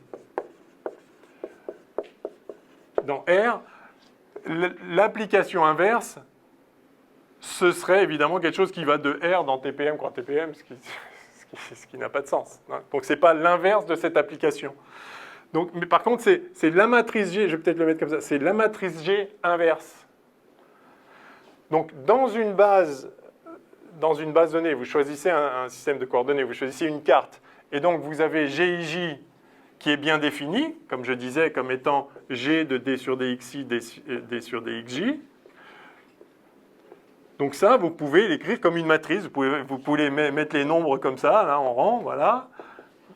dans R, l'application inverse, ce serait évidemment quelque chose qui va de R dans TPM, croix TPM, ce qui n'a pas de sens. Hein. Donc, ce n'est pas l'inverse de cette application. Donc, mais par contre, c'est la matrice G, je vais peut-être le mettre comme ça, c'est la matrice G inverse. Donc, dans une base donnée, vous choisissez un système de coordonnées, vous choisissez une carte, et donc vous avez GIJ qui est bien défini, comme je disais, comme étant G de D sur DXI, D sur DXJ. Donc ça, vous pouvez l'écrire comme une matrice. Vous pouvez mettre les nombres comme ça, là, en rang, voilà.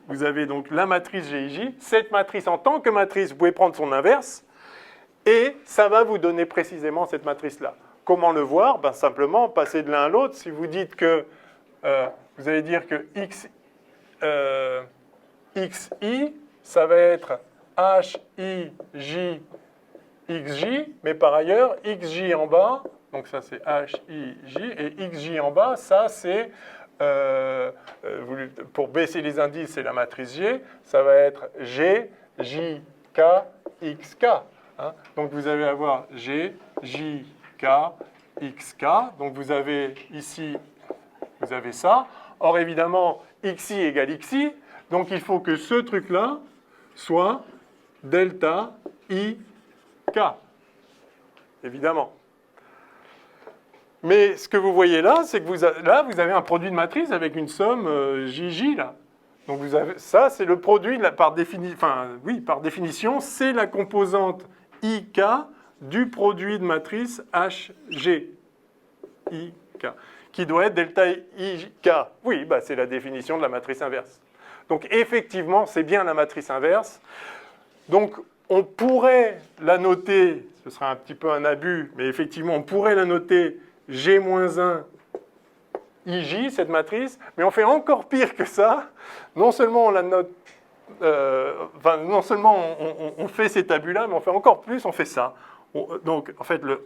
Vous avez donc la matrice GIJ. Cette matrice, en tant que matrice, vous pouvez prendre son inverse, et ça va vous donner précisément cette matrice-là. Comment le voir ? Ben, simplement, passer de l'un à l'autre. Si vous dites que, vous allez dire que XI, ça va être HIJ, XJ, mais par ailleurs, XJ en bas, donc ça c'est HIJ, et XJ en bas, ça c'est, pour baisser les indices, c'est la matrice G, ça va être G, J, K, XK. Hein. Donc vous allez avoir G, J, K, XK, donc vous avez ici, vous avez ça. Or évidemment, XI égale XI, donc il faut que ce truc-là soit delta I K, évidemment. Mais ce que vous voyez là, c'est que vous avez un produit de matrice avec une somme JJ, là. Donc ça, c'est le produit, par définition, c'est la composante IK du produit de matrice HG, IK, qui doit être delta IK. Oui, bah, c'est la définition de la matrice inverse. Donc effectivement, c'est bien la matrice inverse. Donc on pourrait la noter, ce serait un petit peu un abus, mais effectivement, on pourrait la noter G-1 IJ, cette matrice, mais on fait encore pire que ça. Non seulement on la note, non seulement on fait ces tabus-là, mais on fait encore plus, on fait ça. Donc, en fait, le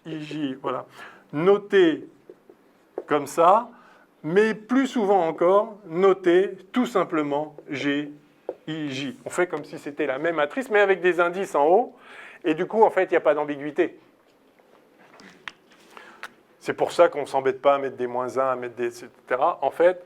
HIJ, voilà, noté comme ça, mais plus souvent encore, noté tout simplement GIJ. I, J. On fait comme si c'était la même matrice, mais avec des indices en haut. Et du coup, en fait, il n'y a pas d'ambiguïté. C'est pour ça qu'on ne s'embête pas à mettre des -1, à mettre des etc. En fait,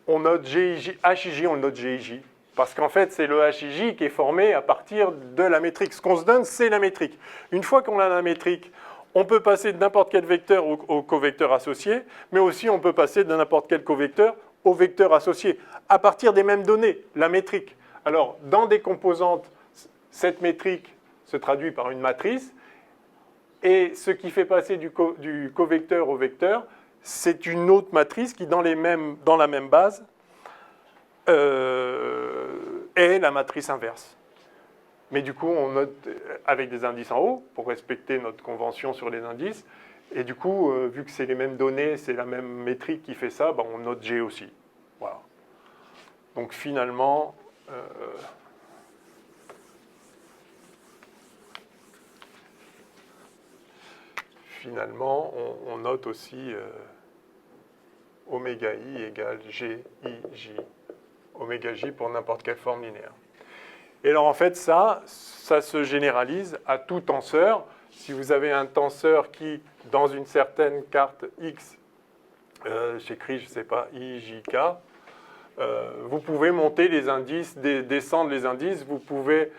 on note GIJ, HIJ, on note GIJ. Parce qu'en fait, c'est le HIJ qui est formé à partir de la métrique. Ce qu'on se donne, c'est la métrique. Une fois qu'on a la métrique, on peut passer de n'importe quel vecteur au covecteur associé, mais aussi on peut passer de n'importe quel covecteur au vecteur associé, à partir des mêmes données, la métrique. Alors, dans des composantes, cette métrique se traduit par une matrice, et ce qui fait passer du covecteur au vecteur, c'est une autre matrice qui, dans la même base, est la matrice inverse. Mais du coup, on note avec des indices en haut, pour respecter notre convention sur les indices, et du coup, vu que c'est les mêmes données, c'est la même métrique qui fait ça, ben, on note G aussi. Voilà. Donc finalement, on note aussi oméga i égale G, I, J, oméga J pour n'importe quelle forme linéaire. Et alors en fait, ça se généralise à tout tenseur. Si vous avez un tenseur qui, dans une certaine carte X, j'écris, je ne sais pas, I, J, K, vous pouvez monter les indices, descendre les indices, vous pouvez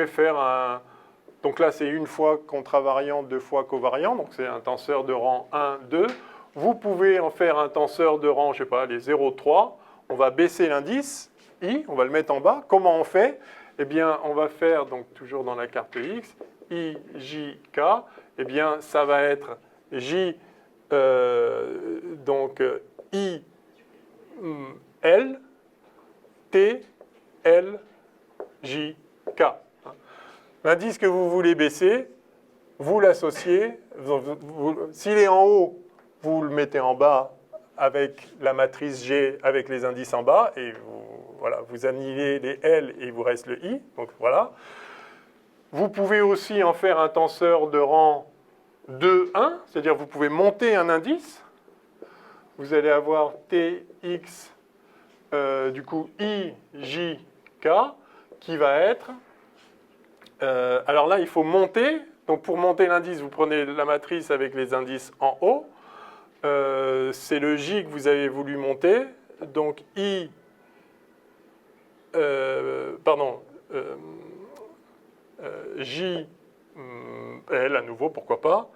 faire un... Donc là, c'est une fois contravariant, deux fois covariant, donc c'est un tenseur de rang 1, 2. Vous pouvez en faire un tenseur de rang, je ne sais pas, les 0, 3. On va baisser l'indice, I, on va le mettre en bas. Comment on fait? Eh bien, on va faire, donc toujours dans la carte X, I, J, K. Eh bien, ça va être J, donc I, L, T, L, J, K. L'indice que vous voulez baisser, vous l'associez. S'il est en haut, vous le mettez en bas avec la matrice G, avec les indices en bas, et vous annihilez les L et il vous reste le I. Donc voilà. Vous pouvez aussi en faire un tenseur de rang 2, 1, c'est-à-dire vous pouvez monter un indice. Vous allez avoir Tx, du coup I, J, K, qui va être... alors là, il faut monter. Donc pour monter l'indice, vous prenez la matrice avec les indices en haut. C'est le J que vous avez voulu monter. Donc I, J, L à nouveau, pourquoi pas.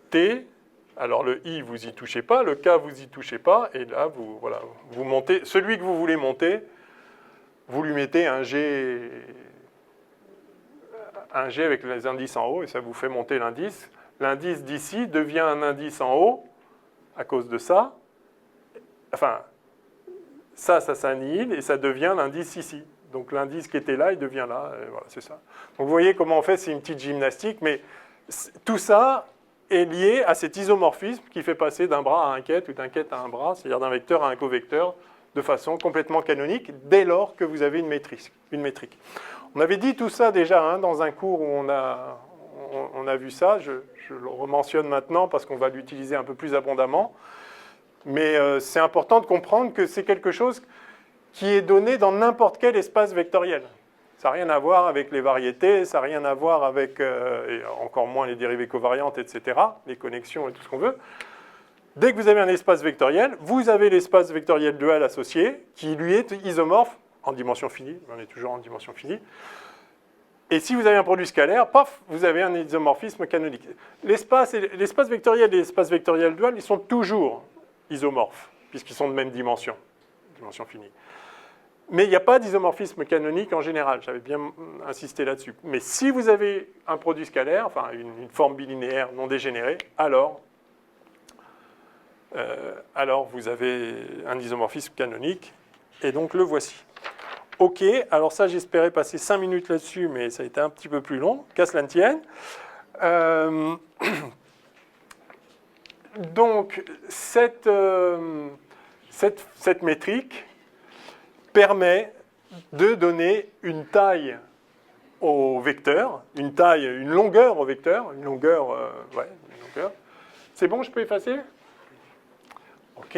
T, alors le I, vous y touchez pas. Le K, vous y touchez pas. Et là, vous montez. Celui que vous voulez monter, vous lui mettez un G avec les indices en haut, et ça vous fait monter l'indice. L'indice d'ici devient un indice en haut, à cause de ça. Enfin, ça s'annihile, et ça devient l'indice ici. Donc l'indice qui était là, il devient là, et voilà, c'est ça. Donc vous voyez comment on fait, c'est une petite gymnastique, mais tout ça est lié à cet isomorphisme qui fait passer d'un bras à un quête, ou d'un quête à un bras, c'est-à-dire d'un vecteur à un covecteur, de façon complètement canonique, dès lors que vous avez une métrique. On avait dit tout ça déjà dans un cours où on a vu ça. Je le rementionne maintenant parce qu'on va l'utiliser un peu plus abondamment. Mais c'est important de comprendre que c'est quelque chose qui est donné dans n'importe quel espace vectoriel. Ça n'a rien à voir avec les variétés, ça n'a rien à voir avec, et encore moins les dérivées covariantes, etc., les connexions et tout ce qu'on veut. Dès que vous avez un espace vectoriel, vous avez l'espace vectoriel dual associé qui, lui, est isomorphe en dimension finie. On est toujours en dimension finie. Et si vous avez un produit scalaire, paf, vous avez un isomorphisme canonique. L'espace vectoriel et l'espace vectoriel dual, ils sont toujours isomorphes, puisqu'ils sont de même dimension finie. Mais il n'y a pas d'isomorphisme canonique en général, j'avais bien insisté là-dessus. Mais si vous avez un produit scalaire, enfin une forme bilinéaire non dégénérée, alors vous avez un isomorphisme canonique, et donc le voici. Ok, alors ça j'espérais passer 5 minutes là-dessus, mais ça a été un petit peu plus long, qu'à cela ne tienne. Donc cette métrique permet de donner une taille au vecteur, une longueur au vecteur, une longueur. C'est bon, je peux effacer? Ok.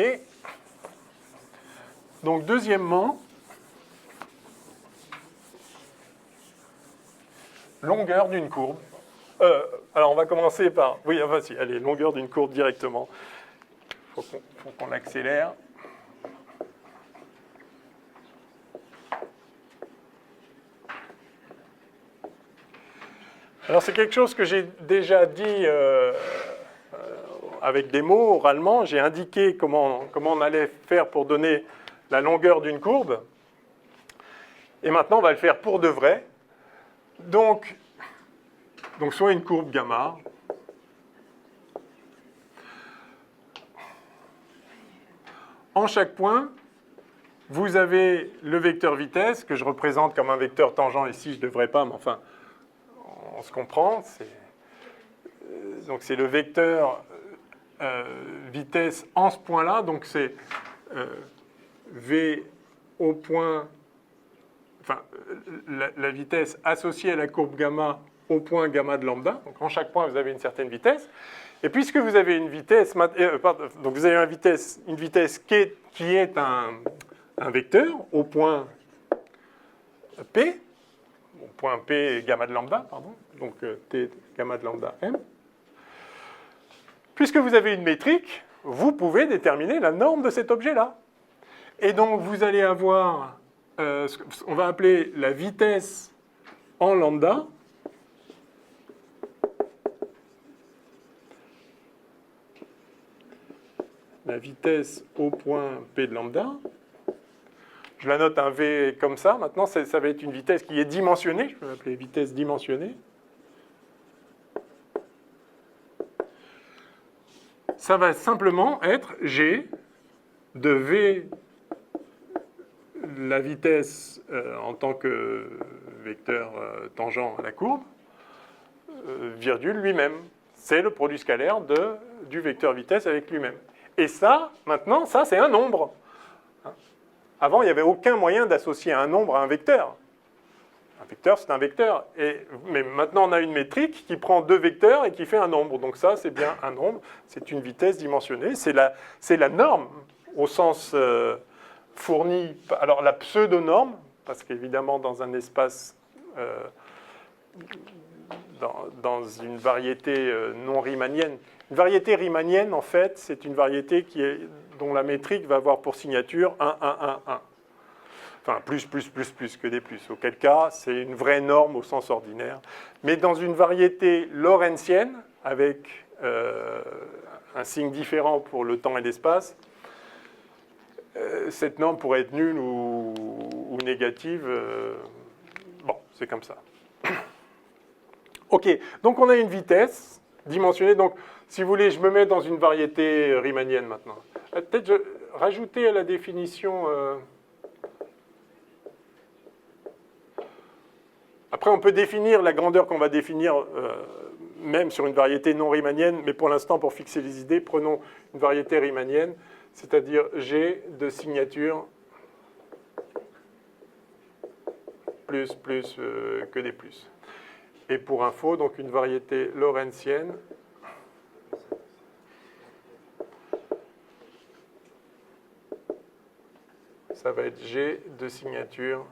Donc deuxièmement, longueur d'une courbe. Alors, on va commencer par... Oui, vas-y, allez, longueur d'une courbe directement. Il faut qu'on accélère. Alors, c'est quelque chose que j'ai déjà dit avec des mots oralement. J'ai indiqué comment on allait faire pour donner la longueur d'une courbe. Et maintenant, on va le faire pour de vrai. Donc soit une courbe gamma. En chaque point, vous avez le vecteur vitesse, que je représente comme un vecteur tangent ici, je ne devrais pas, mais enfin, on se comprend. Donc c'est le vecteur vitesse en ce point-là, donc c'est V au point, enfin, la vitesse associée à la courbe gamma au point gamma de lambda. Donc en chaque point, vous avez une certaine vitesse. Et puisque vous avez une vitesse, donc vous avez une vitesse qui est un vecteur au point P, au point P gamma de lambda, pardon, donc T gamma de lambda M. Puisque vous avez une métrique, vous pouvez déterminer la norme de cet objet-là. Et donc vous allez avoir, on va appeler la vitesse en lambda, la vitesse au point P de lambda. Je la note un V comme ça. Maintenant, ça va être une vitesse qui est dimensionnée. Je peux l'appeler vitesse dimensionnée. Ça va simplement être G de V, la vitesse en tant que vecteur tangent à la courbe, virgule lui-même. C'est le produit scalaire du vecteur vitesse avec lui-même. Et ça, maintenant, ça, c'est un nombre. Avant, il n'y avait aucun moyen d'associer un nombre à un vecteur. Un vecteur, c'est un vecteur. Mais maintenant, on a une métrique qui prend deux vecteurs et qui fait un nombre. Donc ça, c'est bien un nombre. C'est une vitesse dimensionnée. C'est la norme au sens fourni. Alors, la pseudo-norme, parce qu'évidemment, dans un espace... dans une variété non riemannienne. Une variété riemannienne, en fait, c'est une variété dont la métrique va avoir pour signature 1, 1, 1, 1. Enfin, plus que des plus. Auquel cas, c'est une vraie norme au sens ordinaire. Mais dans une variété lorentzienne, avec un signe différent pour le temps et l'espace, cette norme pourrait être nulle ou négative. Bon, c'est comme ça. OK, donc on a une vitesse dimensionnée. Donc, si vous voulez, je me mets dans une variété riemannienne maintenant. Peut-être rajouter à la définition... Après, on peut définir la grandeur qu'on va définir même sur une variété non riemannienne, mais pour l'instant, pour fixer les idées, prenons une variété riemannienne, c'est-à-dire G de signature plus que des plus. Et pour info, donc une variété lorentzienne ça va être G de signature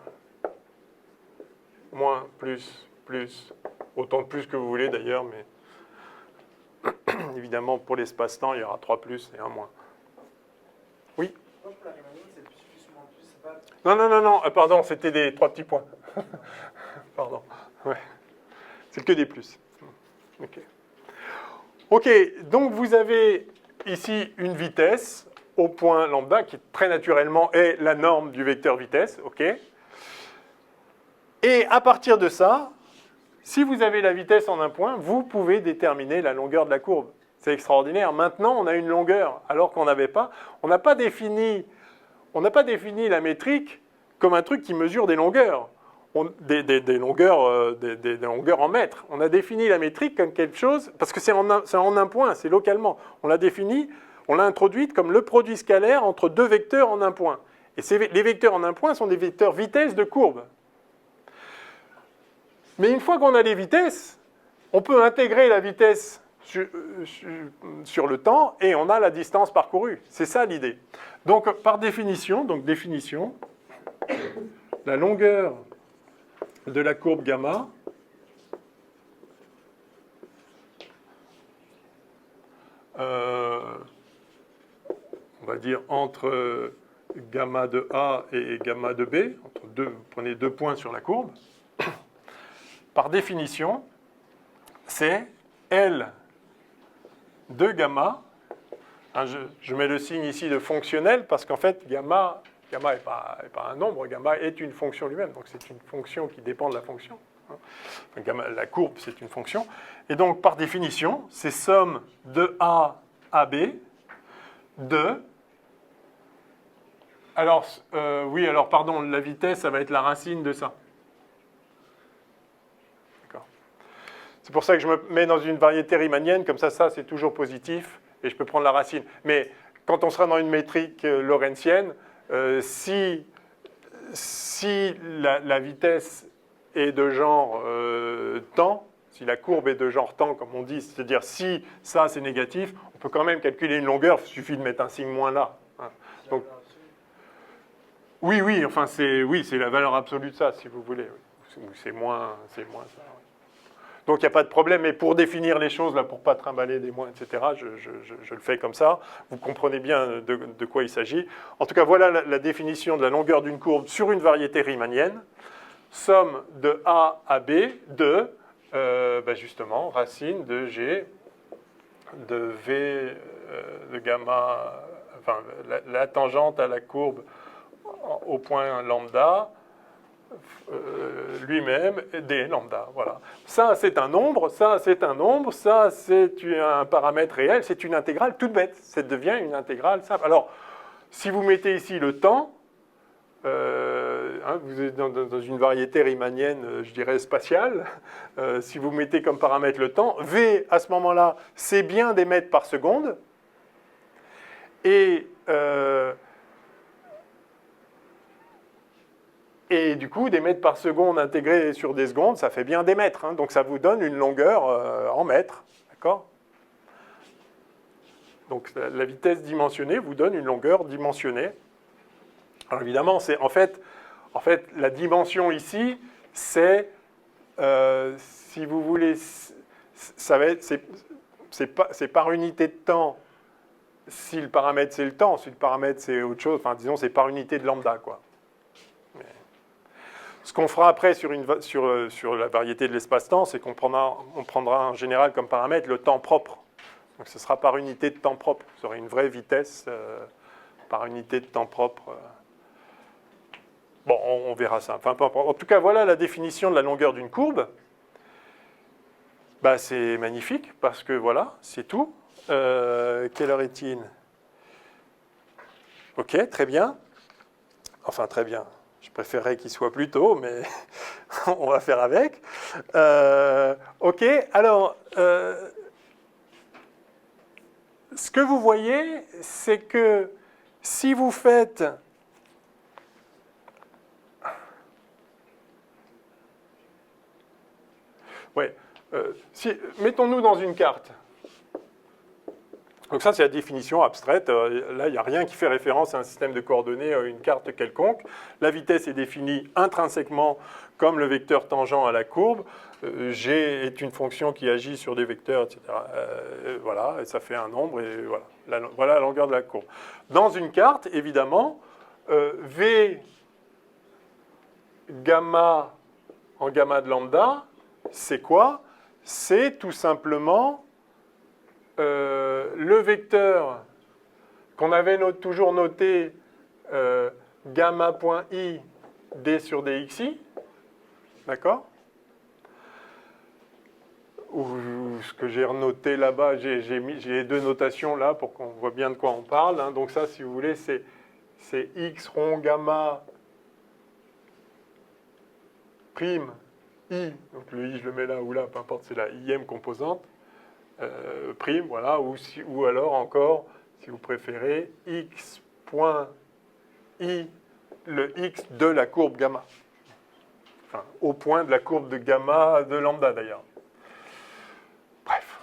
moins, plus, autant de plus que vous voulez d'ailleurs, mais évidemment pour l'espace-temps, il y aura 3 plus et 1 moins. Oui? Moi, pour la riemannienne, c'est plus, moins, plus, c'est pas... Non, pardon, c'était des 3 petits points. Pardon, ouais. C'est que des plus. OK, donc vous avez ici une vitesse au point lambda qui très naturellement est la norme du vecteur vitesse. OK. Et à partir de ça, si vous avez la vitesse en un point, vous pouvez déterminer la longueur de la courbe. C'est extraordinaire. Maintenant, on a une longueur alors qu'on n'avait pas. On n'a pas défini la métrique comme un truc qui mesure des longueurs. Des longueurs en mètres. On a défini la métrique comme quelque chose, parce que c'est en un point, c'est localement. On l'a défini, on l'a introduite comme le produit scalaire entre deux vecteurs en un point. Et les vecteurs en un point sont des vecteurs vitesse de courbe. Mais une fois qu'on a les vitesses, on peut intégrer la vitesse sur le temps et on a la distance parcourue. C'est ça l'idée. Donc, par définition, la longueur de la courbe gamma on va dire, entre gamma de A et gamma de B, vous prenez 2 points sur la courbe, par définition, c'est L de gamma. Hein, je mets le signe ici de fonctionnel parce qu'en fait, gamma n'est pas un nombre, gamma est une fonction lui-même. Donc c'est une fonction qui dépend de la fonction. Enfin, gamma, la courbe, c'est une fonction. Et donc, par définition, c'est somme de A à B de... Alors, oui, alors pardon, la vitesse, ça va être la racine de ça. D'accord. C'est pour ça que je me mets dans une variété riemannienne, comme ça c'est toujours positif, et je peux prendre la racine. Mais quand on sera dans une métrique lorentzienne, si la vitesse est de genre temps, si la courbe est de genre temps, comme on dit, c'est-à-dire si ça c'est négatif, on peut quand même calculer une longueur, il suffit de mettre un signe moins là. Hein. Donc, oui, enfin c'est la valeur absolue de ça, si vous voulez. C'est moins ça. Oui. Donc il n'y a pas de problème, mais pour définir les choses, là, pour ne pas trimballer des moins, etc., je le fais comme ça. Vous comprenez bien de quoi il s'agit. En tout cas, voilà la définition de la longueur d'une courbe sur une variété riemannienne. Somme de A à B de, justement, racine de G, de V, de gamma, enfin, la tangente à la courbe au point lambda, lui-même, d lambda, voilà. Ça, c'est un nombre, ça, c'est un nombre, ça, c'est un paramètre réel, c'est une intégrale toute bête, ça devient une intégrale simple. Alors, si vous mettez ici le temps, vous êtes dans une variété riemannienne, je dirais, spatiale, si vous mettez comme paramètre le temps, V, à ce moment-là, c'est bien des mètres par seconde, et du coup, des mètres par seconde intégrés sur des secondes, ça fait bien des mètres. Hein, donc ça vous donne une longueur en mètres. D'accord ? Donc la vitesse dimensionnée vous donne une longueur dimensionnée. Alors évidemment, c'est en fait, la dimension ici, c'est, si vous voulez, c'est par unité de temps. Si le paramètre c'est le temps, si le paramètre c'est autre chose, enfin disons c'est par unité de lambda, quoi. Ce qu'on fera après sur la variété de l'espace-temps, c'est qu'on prendra en général comme paramètre le temps propre. Donc ce sera par unité de temps propre. Vous aurez une vraie vitesse par unité de temps propre. Bon, on verra ça. Enfin, en tout cas, voilà la définition de la longueur d'une courbe. Bah, c'est magnifique parce que voilà, c'est tout. Quelle heure est-il? Ok, très bien. Enfin, très bien. Je préférerais qu'il soit plus tôt, mais on va faire avec. Ok, alors, ce que vous voyez, c'est que si vous faites... Ouais, mettons-nous dans une carte. Donc ça, c'est la définition abstraite. Là, il n'y a rien qui fait référence à un système de coordonnées, à une carte quelconque. La vitesse est définie intrinsèquement comme le vecteur tangent à la courbe. G est une fonction qui agit sur des vecteurs, etc. Voilà, et ça fait un nombre, et voilà. Voilà la longueur de la courbe. Dans une carte, évidemment, V gamma en gamma de lambda, c'est quoi? C'est tout simplement... le vecteur qu'on avait toujours noté gamma.i d sur dxi, d'accord? Ou ce que j'ai renoté là-bas, j'ai les deux notations là pour qu'on voit bien de quoi on parle. Hein. Donc ça, si vous voulez, c'est x rond gamma prime i. Donc le i, je le mets là ou là, peu importe, c'est la ième composante. Prime, voilà, ou alors encore, si vous préférez, x point i, le x de la courbe gamma. Enfin, au point de la courbe de gamma de lambda, d'ailleurs. Bref,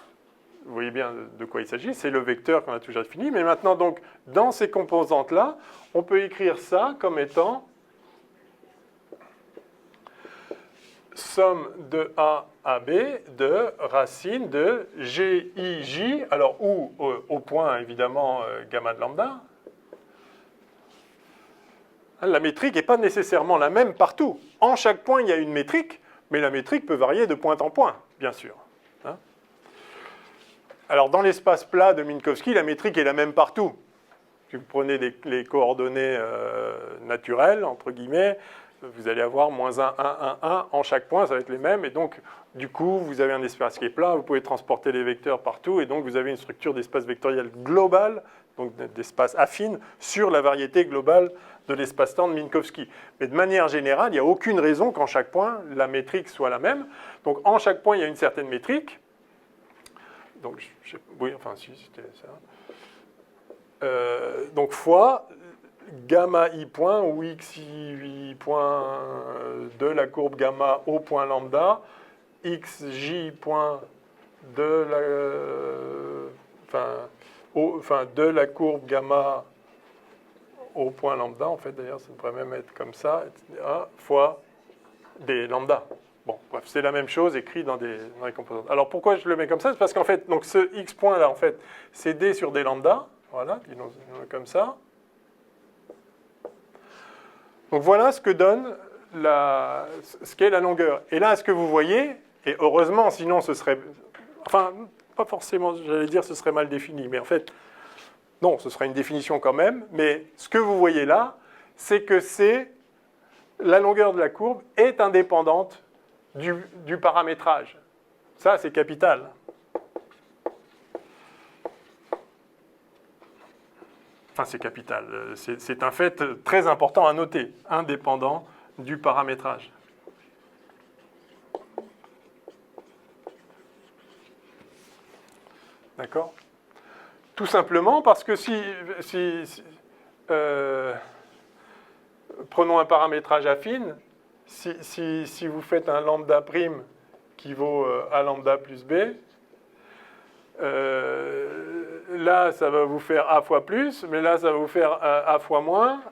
vous voyez bien de quoi il s'agit, c'est le vecteur qu'on a toujours défini, mais maintenant, donc, dans ces composantes-là, on peut écrire ça comme étant somme de A à B de racine de GIJ, alors ou au point évidemment gamma de lambda. La métrique n'est pas nécessairement la même partout. En chaque point, il y a une métrique, mais la métrique peut varier de point en point, bien sûr. Hein? Alors, dans l'espace plat de Minkowski, la métrique est la même partout. Si vous prenez les coordonnées naturelles, entre guillemets, vous allez avoir moins 1, 1, 1, 1 en chaque point, ça va être les mêmes. Et donc, du coup, vous avez un espace qui est plat, vous pouvez transporter les vecteurs partout, et donc vous avez une structure d'espace vectoriel global, donc d'espace affine, sur la variété globale de l'espace-temps de Minkowski. Mais de manière générale, il n'y a aucune raison qu'en chaque point, la métrique soit la même. Donc, en chaque point, il y a une certaine métrique. Donc, oui, enfin, si, c'était ça. Donc, fois gamma i point ou xi point de la courbe gamma au point lambda, xj point de la courbe gamma au point lambda, en fait, d'ailleurs, ça devrait même être comme ça, etc., fois des lambda. Bon, bref, c'est la même chose écrit dans les composantes. Alors, pourquoi je le mets comme ça? C'est parce qu'en fait, donc ce x point-là, en fait, c'est d sur des lambda, voilà, disons comme ça. Donc, voilà ce que donne ce qu'est la longueur. Et là, ce que vous voyez, et heureusement, sinon ce serait... Enfin, pas forcément, j'allais dire ce serait mal défini, mais en fait... Non, ce sera une définition quand même, mais ce que vous voyez là, c'est que la longueur de la courbe est indépendante du paramétrage. Ça, c'est capital. Enfin, c'est capital. C'est un fait très important à noter, indépendant du paramétrage. D'accord ? Tout simplement parce que prenons un paramétrage affine, si vous faites un lambda prime qui vaut A lambda plus B, là ça va vous faire A fois plus, mais là ça va vous faire A fois moins,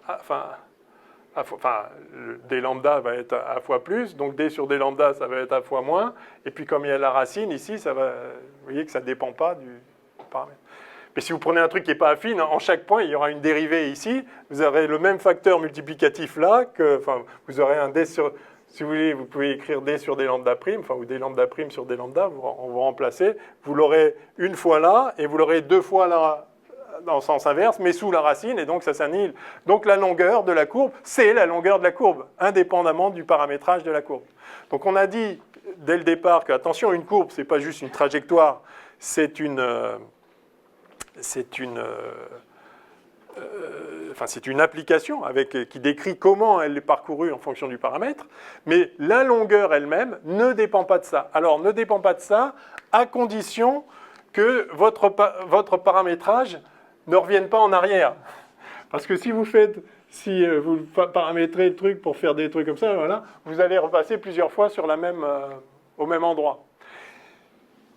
D lambda va être A fois plus, donc D sur D lambda ça va être A fois moins, et puis comme il y a la racine ici, vous voyez que ça ne dépend pas du paramètre. Mais si vous prenez un truc qui n'est pas affine, en chaque point, il y aura une dérivée ici. Vous aurez le même facteur multiplicatif là, vous aurez un d sur... Si vous voulez, vous pouvez écrire d sur d lambda prime, ou d lambda prime sur d lambda, on va remplacer. Vous l'aurez une fois là, et vous l'aurez deux fois là, dans le sens inverse, mais sous la racine, et donc ça s'annihile. Donc la longueur de la courbe, c'est la longueur de la courbe, indépendamment du paramétrage de la courbe. Donc on a dit, dès le départ, que, attention, une courbe, ce n'est pas juste une trajectoire, c'est une application qui décrit comment elle est parcourue en fonction du paramètre, mais la longueur elle-même ne dépend pas de ça. Alors, ne dépend pas de ça à condition que votre paramétrage ne revienne pas en arrière. Parce que si vous paramétrez le truc pour faire des trucs comme ça, voilà, vous allez repasser plusieurs fois sur au même endroit.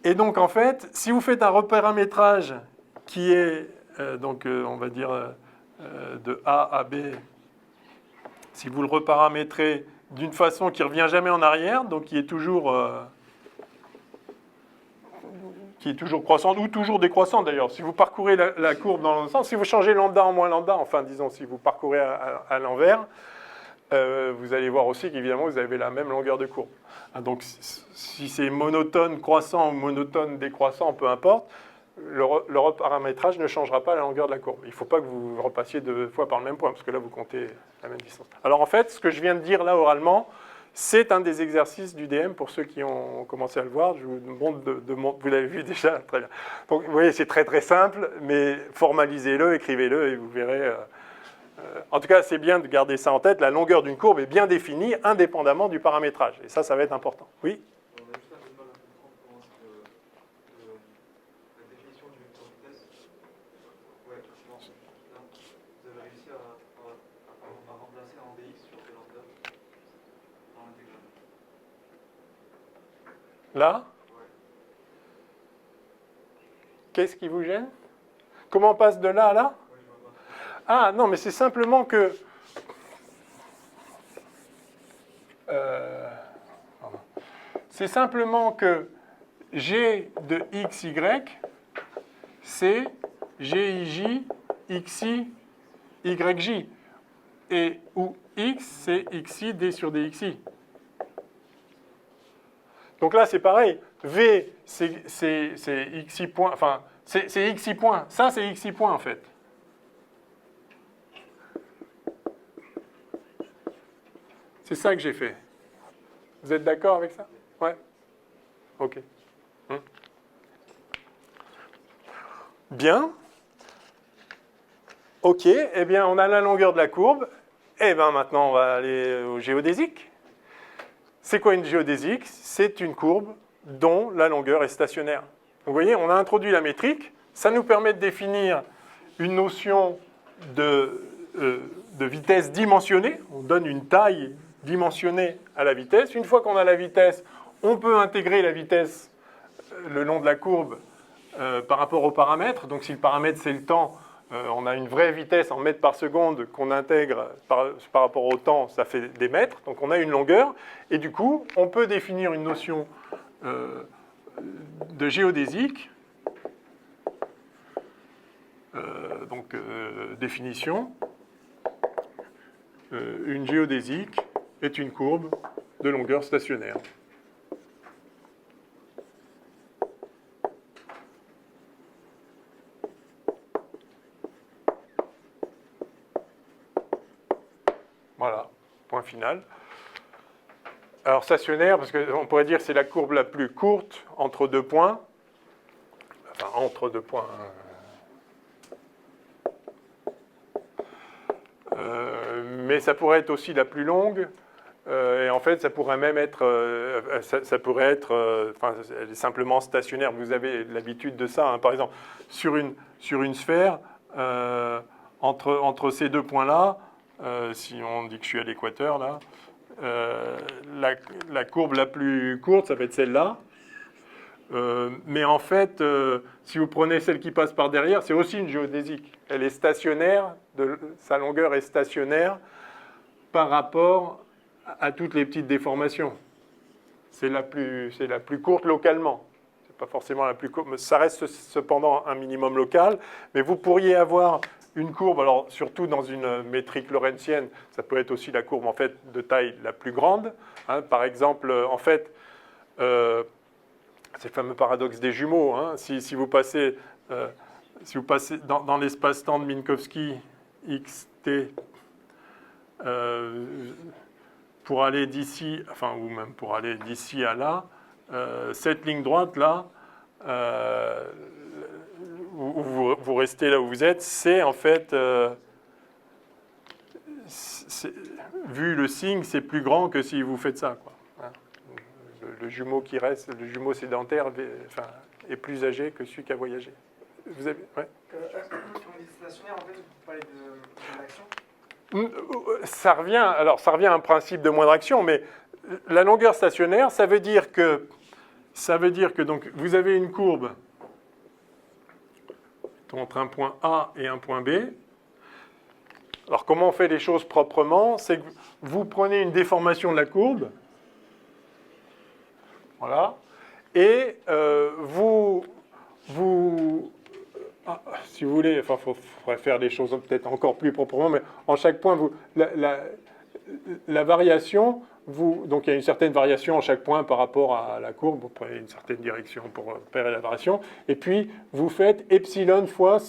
Et donc, en fait, si vous faites un reparamétrage qui est, on va dire, de A à B, si vous le reparamétrez d'une façon qui ne revient jamais en arrière, donc qui est toujours croissante, ou toujours décroissante d'ailleurs. Si vous parcourez la courbe dans le sens, si vous changez lambda en moins lambda, enfin, disons, si vous parcourez à l'envers, vous allez voir aussi qu'évidemment, vous avez la même longueur de courbe. Donc, si c'est monotone croissant ou monotone décroissant, peu importe, le reparamétrage ne changera pas la longueur de la courbe. Il ne faut pas que vous repassiez deux fois par le même point, parce que là, vous comptez la même distance. Alors, en fait, ce que je viens de dire là, oralement, c'est un des exercices du DM, pour ceux qui ont commencé à le voir. Je vous montre vous l'avez vu déjà, très bien. Donc, vous voyez, c'est très, très simple, mais formalisez-le, écrivez-le, et vous verrez... en tout cas, c'est bien de garder ça en tête. La longueur d'une courbe est bien définie, indépendamment du paramétrage. Et ça va être important. Oui ? On a juste un peu de mal à comprendre comment est-ce que la définition du vecteur vitesse, ouais, non, là, vous avez réussi à remplacer en dx sur d lambda dans l'intégrale. Là ? Ouais. Qu'est-ce qui vous gêne ? Comment on passe de là à là ? Ouais, je vois pas. Ah, non, mais c'est simplement que... pardon. c'est simplement que G de xy, c'est GIJ, XI, YJ. Et où X, c'est XI, D sur DXI. Donc là, c'est pareil. V, c'est XI point, enfin, c'est XI point. Ça, c'est XI point, en fait. C'est ça que j'ai fait. Vous êtes d'accord avec ça? Ouais. OK. Bien. OK. Eh bien, on a la longueur de la courbe. Eh bien, maintenant, on va aller au géodésique. C'est quoi une géodésique? C'est une courbe dont la longueur est stationnaire. Vous voyez, on a introduit la métrique. Ça nous permet de définir une notion de vitesse dimensionnée. On donne une taille dimensionnée à la vitesse. Une fois qu'on a la vitesse, on peut intégrer la vitesse le long de la courbe par rapport aux paramètres. Donc si le paramètre c'est le temps, on a une vraie vitesse en mètres par seconde qu'on intègre par rapport au temps, ça fait des mètres. Donc on a une longueur. Et du coup, on peut définir une notion de géodésique. Définition. Une géodésique est une courbe de longueur stationnaire. Voilà, point final. Alors stationnaire, parce qu'on pourrait dire que c'est la courbe la plus courte entre deux points. Enfin, entre deux points. Mais ça pourrait être aussi la plus longue. Et en fait, ça pourrait même être, enfin, elle est simplement stationnaire. Vous avez l'habitude de ça, hein. Par exemple, sur une sphère, entre ces deux points-là, si on dit que je suis à l'équateur, là, la courbe la plus courte, ça va être celle-là. Mais en fait, si vous prenez celle qui passe par derrière, c'est aussi une géodésique. Elle est stationnaire, sa longueur est stationnaire par rapport à toutes les petites déformations. C'est la plus courte localement. C'est pas forcément la plus courte, mais ça reste cependant un minimum local. Mais vous pourriez avoir une courbe, alors surtout dans une métrique lorentzienne, ça peut être aussi la courbe en fait de taille la plus grande. Hein. Par exemple, en fait, c'est le fameux paradoxe des jumeaux. Hein. Si vous passez dans l'espace-temps de Minkowski xt pour aller d'ici, enfin ou même pour aller d'ici à là, cette ligne droite là, où vous restez là où vous êtes, c'est en fait, vu le signe, c'est plus grand que si vous faites ça, quoi. Le jumeau qui reste, le jumeau sédentaire, enfin, est plus âgé que celui qui a voyagé. Vous avez, ouais. Quand on dit stationnaire, en fait, vous parlez de l'action. Ça revient à un principe de moindre action, mais la longueur stationnaire, ça veut dire que donc, vous avez une courbe entre un point A et un point B. Alors, comment on fait les choses proprement? C'est que vous prenez une déformation de la courbe, voilà, et si vous voulez, enfin, il faudrait faire les choses peut-être encore plus proprement, mais en chaque point, la variation, donc il y a une certaine variation en chaque point par rapport à la courbe, vous prenez une certaine direction pour repérer la variation, et puis vous faites epsilon fois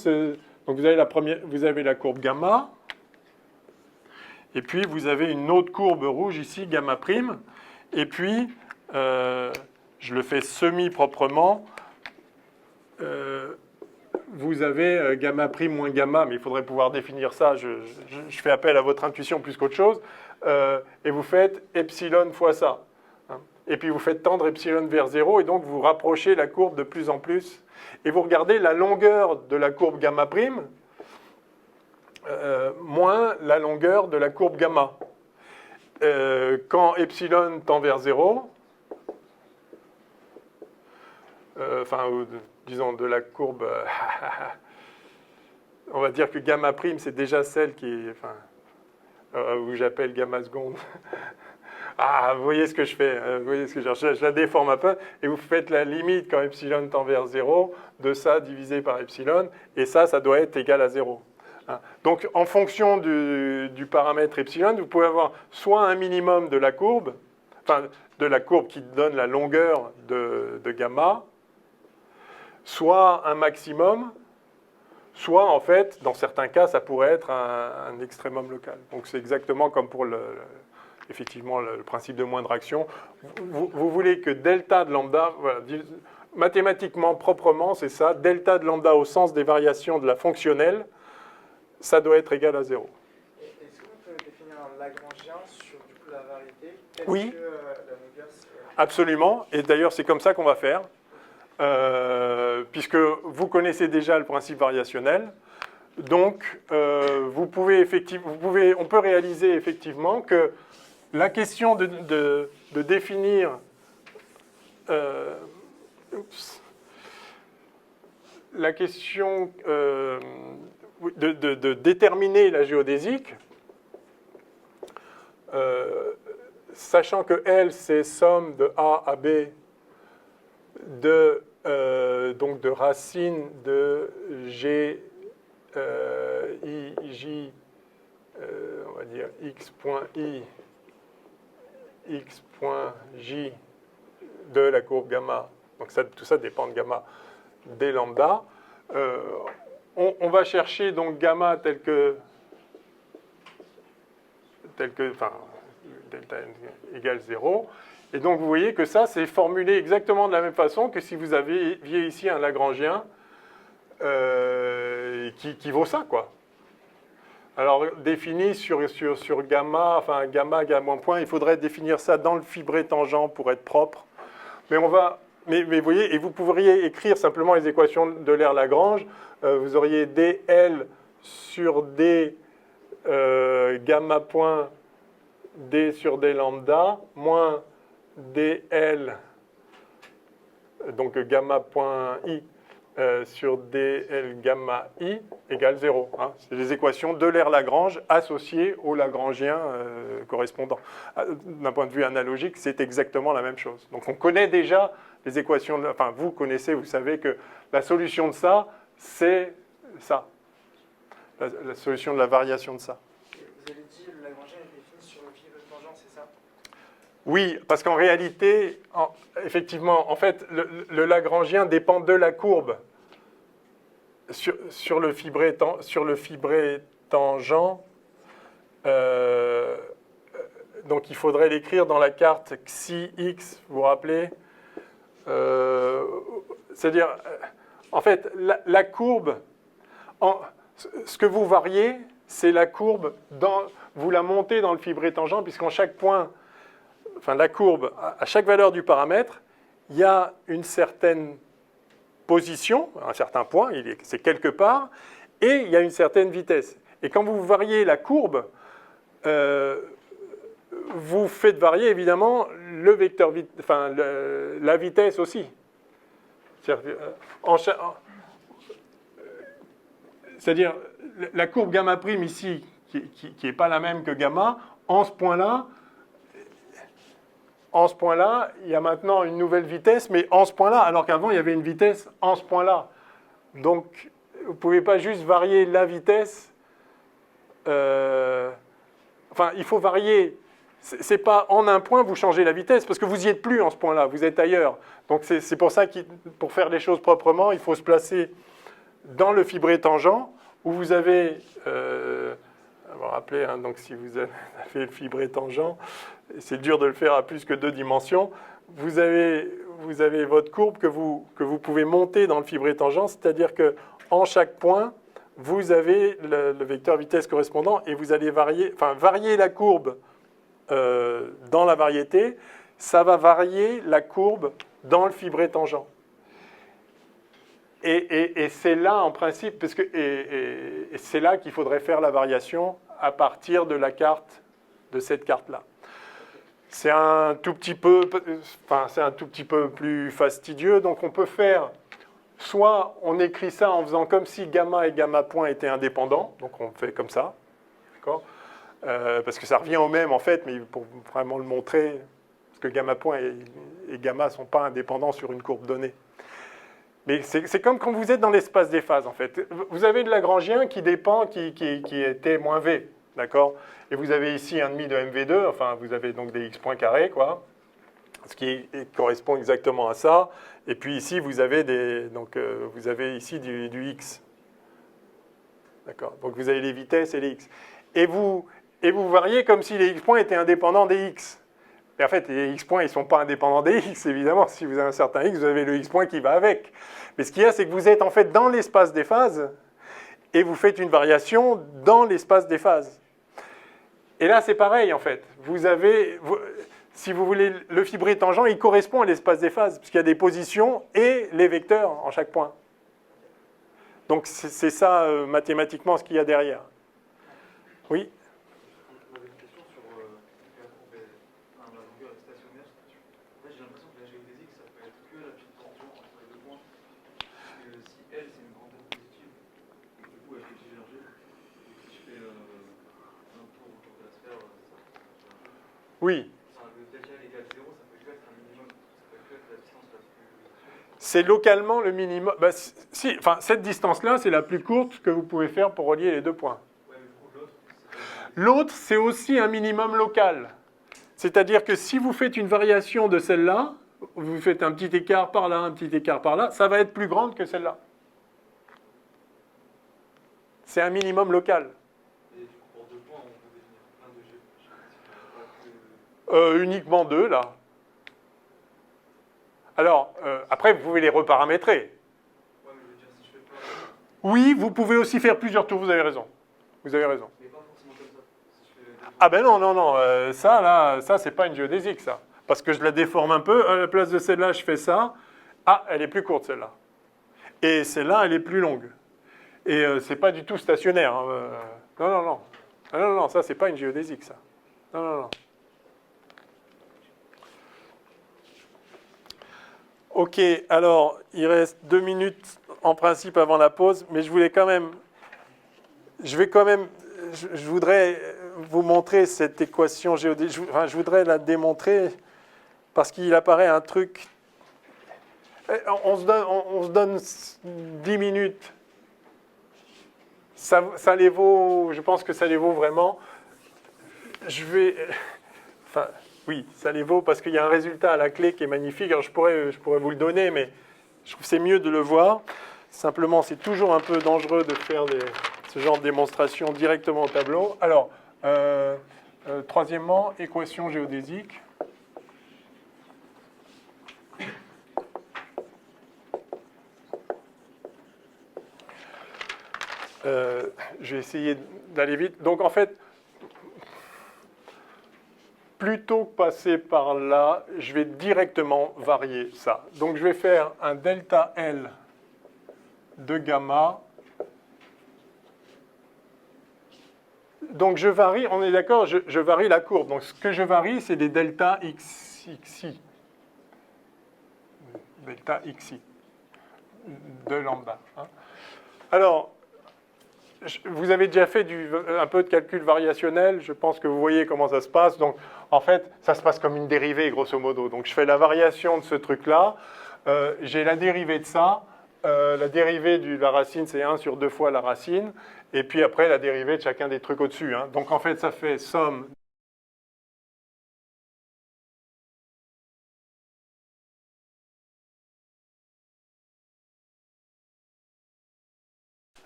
donc vous avez la courbe gamma, et puis vous avez une autre courbe rouge ici, gamma prime, et puis je le fais semi-proprement, vous avez gamma prime moins gamma, mais il faudrait pouvoir définir ça, je fais appel à votre intuition plus qu'autre chose, et vous faites epsilon fois ça. Hein. Et puis vous faites tendre epsilon vers 0, et donc vous rapprochez la courbe de plus en plus. Et vous regardez la longueur de la courbe gamma prime, moins la longueur de la courbe gamma. Quand epsilon tend vers 0, disons de la courbe, on va dire que gamma prime, c'est déjà celle qui est, où j'appelle gamma seconde. Ah, vous voyez ce que je fais, vous voyez ce que je la déforme un peu, et vous faites la limite quand epsilon tend vers 0 de ça divisé par epsilon, et ça doit être égal à 0. Hein. Donc, en fonction du paramètre epsilon, vous pouvez avoir soit un minimum de la courbe, enfin, de la courbe qui donne la longueur de gamma, soit un maximum, soit, en fait, dans certains cas, ça pourrait être un extrémum local. Donc, c'est exactement comme pour effectivement le principe de moindre action. Vous voulez que delta de lambda, voilà, mathématiquement, proprement, c'est ça, delta de lambda au sens des variations de la fonctionnelle, ça doit être égal à 0. Est-ce qu'on peut définir un Lagrangien sur du coup, la variété Oui. Que, la longueur, Absolument, et d'ailleurs c'est comme ça qu'on va faire, puisque vous connaissez déjà le principe variationnel, donc on peut réaliser effectivement que la question de définir la question de déterminer la géodésique, sachant que L, c'est somme de A à B donc de racine de G, I, J, on va dire X point I, X point J de la courbe gamma. Donc tout ça dépend de gamma d lambda. On va chercher donc gamma tel que enfin, delta n égale 0. Et donc, vous voyez que ça, c'est formulé exactement de la même façon que si vous aviez ici un Lagrangien qui vaut ça, quoi. Alors, défini sur gamma, enfin, gamma, point, il faudrait définir ça dans le fibré tangent pour être propre. Mais vous voyez, et vous pourriez écrire simplement les équations de l'aire Lagrange. Vous auriez dl sur d gamma point d sur d lambda moins dl, donc gamma point i sur dl gamma i égale 0. Hein. C'est les équations de l'aire Lagrange associées au Lagrangien correspondant. D'un point de vue analogique, c'est exactement la même chose. Donc on connaît déjà les équations, enfin vous connaissez, vous savez que la solution de ça, c'est ça. La solution de la variation de ça. vous avez dit le Lagrangien est défini sur le fibre tangent, c'est ça? Oui, parce qu'en réalité, effectivement, en fait, le Lagrangien dépend de la courbe sur le fibré tangent. Donc, il faudrait l'écrire dans la carte xi x, vous vous rappelez? C'est-à-dire, en fait, la courbe, ce que vous variez, c'est la courbe, vous la montez dans le fibré tangent, puisqu'en chaque point, enfin la courbe, à chaque valeur du paramètre, il y a une certaine position, un certain point, c'est quelque part, et il y a une certaine vitesse. Et quand vous variez la courbe, vous faites varier évidemment le vecteur, enfin la vitesse aussi. C'est-à-dire la courbe gamma prime ici, qui n'est pas la même que gamma, en ce point-là, il y a maintenant une nouvelle vitesse, mais en ce point-là, alors qu'avant, il y avait une vitesse en ce point-là. Donc, vous ne pouvez pas juste varier la vitesse. Enfin, il faut varier. Ce n'est pas en un point, vous changez la vitesse, parce que vous n'y êtes plus en ce point-là, vous êtes ailleurs. Donc, c'est pour ça que pour faire les choses proprement, il faut se placer dans le fibré tangent, où vous avez... vous vous rappelez, hein, donc si vous avez fait le fibré tangent, c'est dur de le faire à plus que 2 dimensions, vous avez votre courbe que vous pouvez monter dans le fibré tangent, c'est-à-dire qu'en chaque point, vous avez le vecteur vitesse correspondant et vous allez varier la courbe dans la variété, ça va varier la courbe dans le fibré tangent. Et c'est là, en principe, et c'est là qu'il faudrait faire la variation à partir de cette carte-là. C'est un tout petit peu plus fastidieux, donc on peut faire, soit on écrit ça en faisant comme si gamma et gamma point étaient indépendants, donc on fait comme ça, d'accord ? parce que ça revient au même en fait, mais pour vraiment le montrer, parce que gamma point et gamma ne sont pas indépendants sur une courbe donnée. Mais c'est comme quand vous êtes dans l'espace des phases, en fait. Vous avez le Lagrangien qui dépend, qui est T moins V, d'accord? Et vous avez ici un demi de MV2, enfin, vous avez donc des X points carrés, quoi, ce qui correspond exactement à ça. Et puis ici, vous avez, vous avez ici du X. D'accord? Donc vous avez les vitesses et les X. Et vous variez comme si les X points étaient indépendants des X. Et en fait, les X points, ils ne sont pas indépendants des X, évidemment. Si vous avez un certain X, vous avez le X point qui va avec. Mais ce qu'il y a, c'est que vous êtes en fait dans l'espace des phases et vous faites une variation dans l'espace des phases. Et là, c'est pareil, en fait. Si vous voulez, le fibré tangent, il correspond à l'espace des phases, puisqu'il y a des positions et les vecteurs en chaque point. Donc, c'est ça, mathématiquement, ce qu'il y a derrière. Oui? On avait une question sur la longueur stationnaire. En fait, j'ai l'impression que la géodésique, ça peut être que la petite tension entre les deux points. Parce que si L, c'est une grande L positive, du coup, elle fait diverger. Et si je fais un tour autour de la sphère, ça diverge. Oui. Le delta L égale 0, ça peut que être un minimum. Ça peut que être la distance la plus... C'est localement le minimum. Bah, enfin, cette distance-là, c'est la plus courte que vous pouvez faire pour relier les deux points. Ouais, mais du coup, l'autre, L'autre, c'est aussi un minimum local. C'est-à-dire que si vous faites une variation de celle-là, vous faites un petit écart par là, un petit écart par là, ça va être plus grande que celle-là. C'est un minimum local. et du coup, pour deux points, on peut définir plein de jeux. Pas que... Uniquement deux, là. Alors, après, vous pouvez les reparamétrer. Ouais, mais je veux dire, si je fais pas... Oui, vous pouvez aussi faire plusieurs tours, vous avez raison. Vous avez raison. Mais pas forcément comme ça. Si je fais... Ah ben non, non, non, ça, c'est pas une géodésique, ça. Parce que je la déforme un peu, à la place de celle-là, je fais ça. Ah, elle est plus courte, celle-là. Et celle-là, elle est plus longue. Et c'est pas du tout stationnaire. Hein. Non, non, non. Ah, non, non, ça, c'est pas une géodésique, ça. Non, non, non. Ok, alors, il reste 2 minutes en principe avant la pause, mais je voulais quand même... Je voudrais vous montrer cette équation géodésique. Je voudrais la démontrer parce qu'il apparaît un truc... On se donne 10 minutes. Ça les vaut, je pense que ça les vaut vraiment. Enfin, oui, ça les vaut parce qu'il y a un résultat à la clé qui est magnifique. Alors je pourrais vous le donner, mais je trouve que c'est mieux de le voir. Simplement, c'est toujours un peu dangereux de faire ce genre de démonstration directement au tableau. Alors, troisièmement, équation géodésique. Je vais essayer d'aller vite. Donc, en fait, plutôt que passer par là, je vais directement varier ça. Donc, je vais faire un delta L de gamma. Donc, je varie, on est d'accord, je varie la courbe. Donc, ce que je varie, c'est des delta xi. Delta xi de lambda. Hein. Alors, vous avez déjà fait un peu de calcul variationnel, je pense que vous voyez comment ça se passe. Donc, en fait, ça se passe comme une dérivée, grosso modo. Donc, je fais la variation de ce truc-là. J'ai la dérivée de ça. La dérivée de la racine, c'est 1 sur 2 fois la racine. Et puis après, la dérivée de chacun des trucs au-dessus. Hein. Donc, en fait, ça fait somme.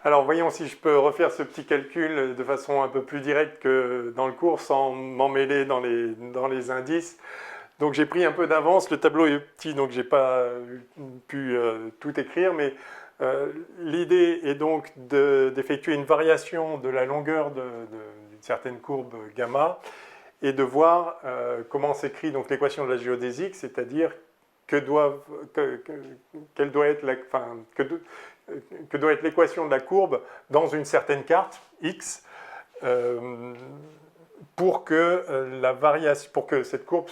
Alors, voyons si je peux refaire ce petit calcul de façon un peu plus directe que dans le cours, sans m'emmêler dans les indices. Donc, j'ai pris un peu d'avance. Le tableau est petit, donc je n'ai pas pu tout écrire. Mais l'idée est donc d'effectuer une variation de la longueur d'une certaine courbe gamma et de voir comment s'écrit donc l'équation de la géodésique, c'est-à-dire quelle doit être l'équation de la courbe dans une certaine carte x pour que cette courbe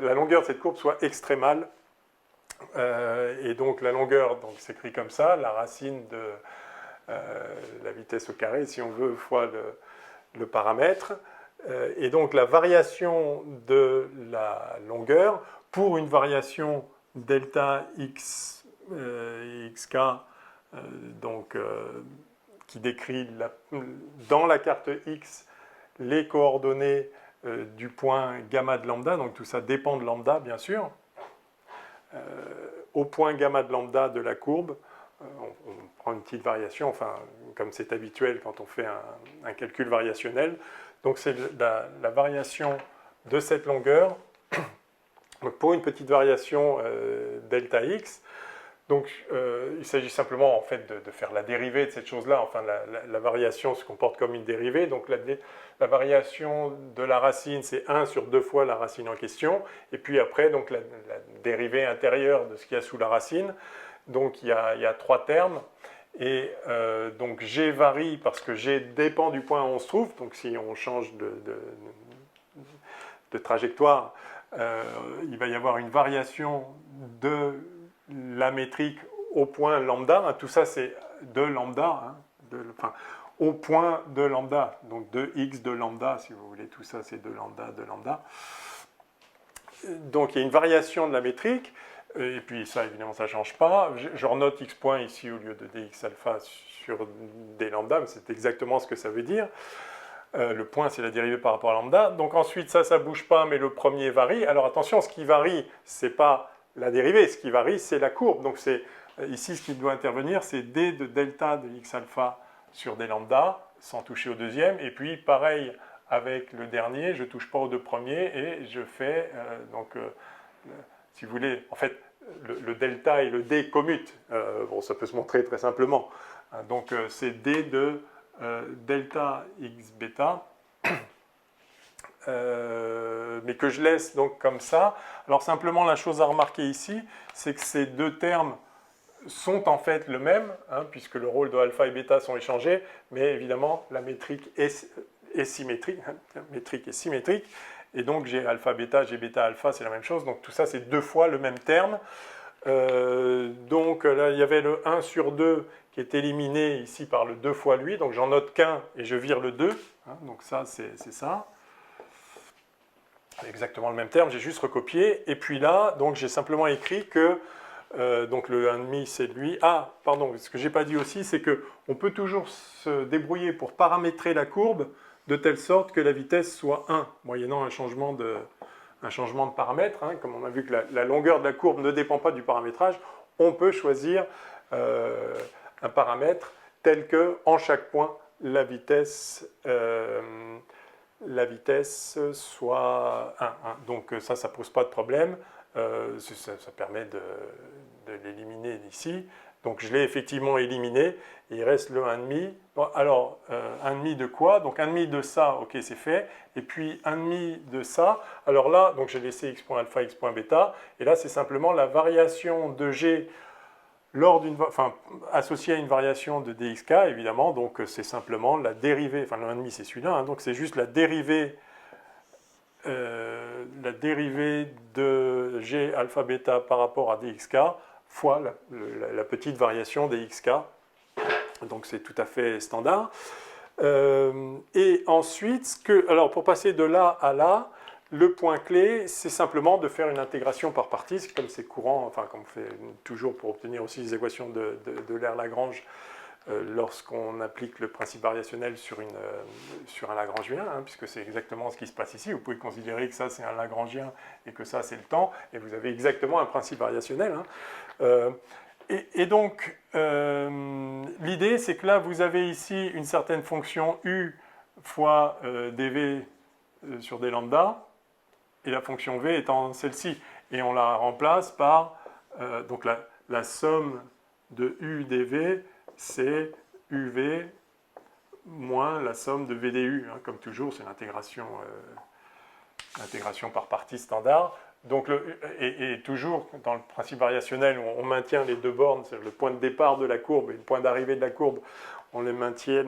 la longueur de cette courbe soit extrémale. Et donc la longueur s'écrit comme ça, la racine de la vitesse au carré, si on veut, fois le paramètre. Et donc la variation de la longueur pour une variation delta x, xk, donc, qui décrit dans la carte x les coordonnées du point gamma de lambda, donc tout ça dépend de lambda bien sûr. Au point gamma de lambda de la courbe, on prend une petite variation, enfin, comme c'est habituel quand on fait un calcul variationnel. Donc c'est la variation de cette longueur. Donc pour une petite variation delta x, donc il s'agit simplement en fait de faire la dérivée de cette chose-là. Enfin, la variation se comporte comme une dérivée. Donc la variation de la racine, c'est 1 sur 2 fois la racine en question. Et puis après, donc la dérivée intérieure de ce qu'il y a sous la racine. Donc il y a 3 termes. Et donc G varie parce que G dépend du point où on se trouve. Donc si on change de trajectoire, il va y avoir une variation de la métrique au point lambda. Tout ça c'est de lambda, enfin, au point de lambda. Donc de x de lambda, si vous voulez, tout ça c'est de lambda, de lambda. Donc il y a une variation de la métrique. Et puis ça, évidemment, ça ne change pas. Je renote x point ici au lieu de dx alpha sur d lambda, mais c'est exactement ce que ça veut dire. Le point, c'est la dérivée par rapport à lambda. Donc ensuite, ça ne bouge pas, mais le premier varie. Alors attention, ce qui varie, ce n'est pas la dérivée. Ce qui varie, c'est la courbe. Donc ici, ce qui doit intervenir, c'est d de delta de x alpha sur d lambda, sans toucher au deuxième. Et puis, pareil avec le dernier, je ne touche pas aux deux premiers et je fais... si vous voulez, en fait, le delta et le d commutent. Bon, ça peut se montrer très simplement. Donc, c'est d de delta x bêta, mais que je laisse donc comme ça. Alors, simplement, la chose à remarquer ici, c'est que ces deux termes sont en fait le même, puisque le rôle de alpha et bêta sont échangés, mais évidemment, la métrique est symétrique. La métrique est symétrique. Et donc, j'ai alpha bêta, j'ai bêta alpha, c'est la même chose. Donc, tout ça, c'est 2 fois le même terme. Donc, là, il y avait le 1 sur 2 qui est éliminé ici par le 2 fois lui. Donc, j'en note qu'un et je vire le 2. Donc, ça, c'est ça. Exactement le même terme, j'ai juste recopié. Et puis là, donc, j'ai simplement écrit que donc le 1,5, c'est lui. Ah, pardon, ce que je n'ai pas dit aussi, c'est qu'on peut toujours se débrouiller pour paramétrer la courbe de telle sorte que la vitesse soit 1, moyennant un changement de paramètre. Comme on a vu que la longueur de la courbe ne dépend pas du paramétrage, on peut choisir un paramètre tel que, en chaque point, la vitesse soit 1. Donc ça ne pose pas de problème. Ça permet de l'éliminer d'ici. Donc je l'ai effectivement éliminé, et il reste le 1,5. Bon, alors, 1,5 de quoi? Donc 1,5 de ça, ok, c'est fait. Et puis 1,5 de ça. Alors là, donc j'ai laissé x.alpha, x.bêta. Et là, c'est simplement la variation de g associée à une variation de dxk, évidemment. Donc c'est simplement la dérivée, enfin le 1,5 c'est celui-là, donc c'est juste la dérivée de g alpha bêta par rapport à dxk fois la petite variation dxk. Donc c'est tout à fait standard. Et ensuite, alors pour passer de là à là, le point clé, c'est simplement de faire une intégration par partie, comme c'est courant, enfin comme on fait toujours pour obtenir aussi les équations de l'aire Lagrange lorsqu'on applique le principe variationnel sur un Lagrangien, puisque c'est exactement ce qui se passe ici. Vous pouvez considérer que ça c'est un Lagrangien et que ça c'est le temps, et vous avez exactement un principe variationnel. Et donc, l'idée c'est que là vous avez ici une certaine fonction u fois dv sur d lambda, et la fonction v étant celle-ci. Et on la remplace par donc la somme de u dv, c'est uv moins la somme de v du. Comme toujours, c'est l'intégration par partie standard. Donc et toujours, dans le principe variationnel, on maintient les deux bornes, c'est le point de départ de la courbe et le point d'arrivée de la courbe, on les maintient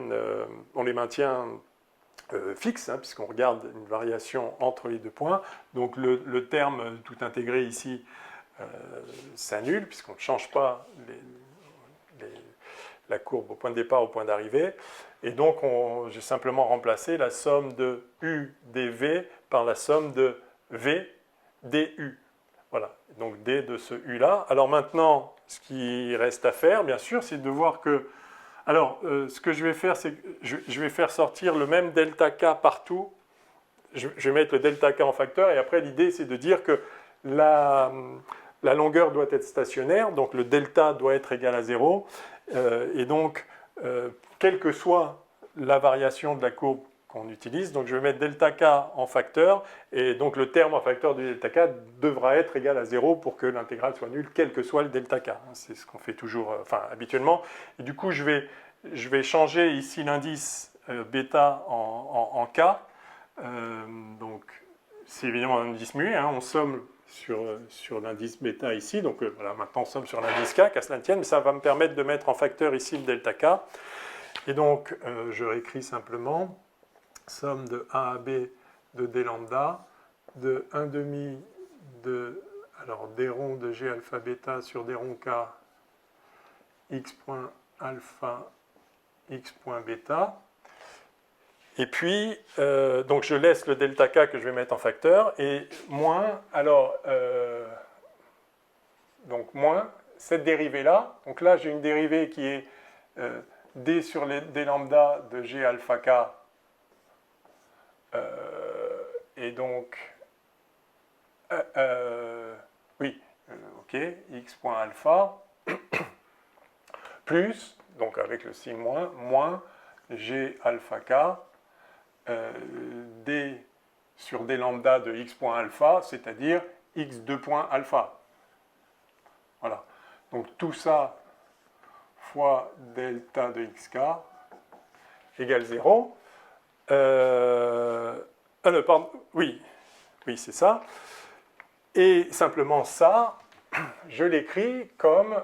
fixe, puisqu'on regarde une variation entre les deux points. Donc le terme tout intégré ici s'annule, puisqu'on ne change pas la courbe au point de départ au point d'arrivée. Et donc, j'ai simplement remplacé la somme de U dV par la somme de V du. Voilà, donc D de ce U-là. Alors maintenant, ce qui reste à faire, bien sûr, c'est de voir que... Alors, ce que je vais faire, c'est que je vais faire sortir le même delta K partout. Je vais mettre le delta K en facteur, et après, l'idée, c'est de dire que la longueur doit être stationnaire, donc le delta doit être égal à 0, et donc, quelle que soit la variation de la courbe qu'on utilise, donc je vais mettre delta K en facteur, et donc le terme en facteur du delta K devra être égal à 0 pour que l'intégrale soit nulle, quel que soit le delta K. C'est ce qu'on fait toujours, habituellement. Et du coup, je vais changer ici l'indice bêta en K. Donc, c'est évidemment un indice muet, hein, on somme sur l'indice bêta ici, donc voilà, maintenant on somme sur l'indice K, qu'à cela ne tienne, mais ça va me permettre de mettre en facteur ici le delta K. Et donc, je réécris simplement somme de A à B de D lambda, de 1 demi de, alors, D rond de G alpha bêta sur D rond K, x point alpha, x point bêta. Et puis, donc je laisse le delta K que je vais mettre en facteur, et moins, alors, donc moins, cette dérivée-là, donc là j'ai une dérivée qui est D sur D lambda de G alpha K, et donc, oui, ok, x point alpha, plus, donc avec le signe moins G alpha K, D sur D lambda de x point alpha, c'est-à-dire x2 point alpha. Voilà. Donc tout ça fois delta de xk égale 0. Pardon, oui, c'est ça. Et simplement ça, je l'écris comme,